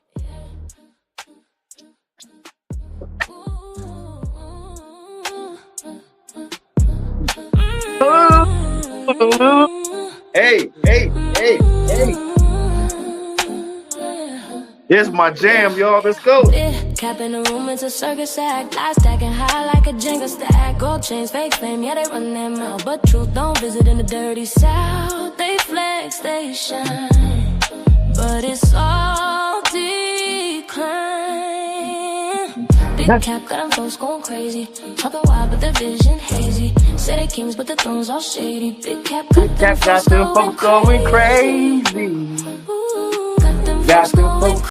F: Hey. Here's my jam, y'all. Let's go.
G: Cap in the room, it's a circus act. Lies stacking high like a Jenga stack. Gold chains, fake fame, yeah, they run their mouth. But truth don't visit in the dirty south. They flex, they shine. But it's all decline. Big cap got them folks going crazy. Talking wild, but their vision hazy. Say they kings, but the thrones all shady. Big cap got them folks going crazy. Got them folks going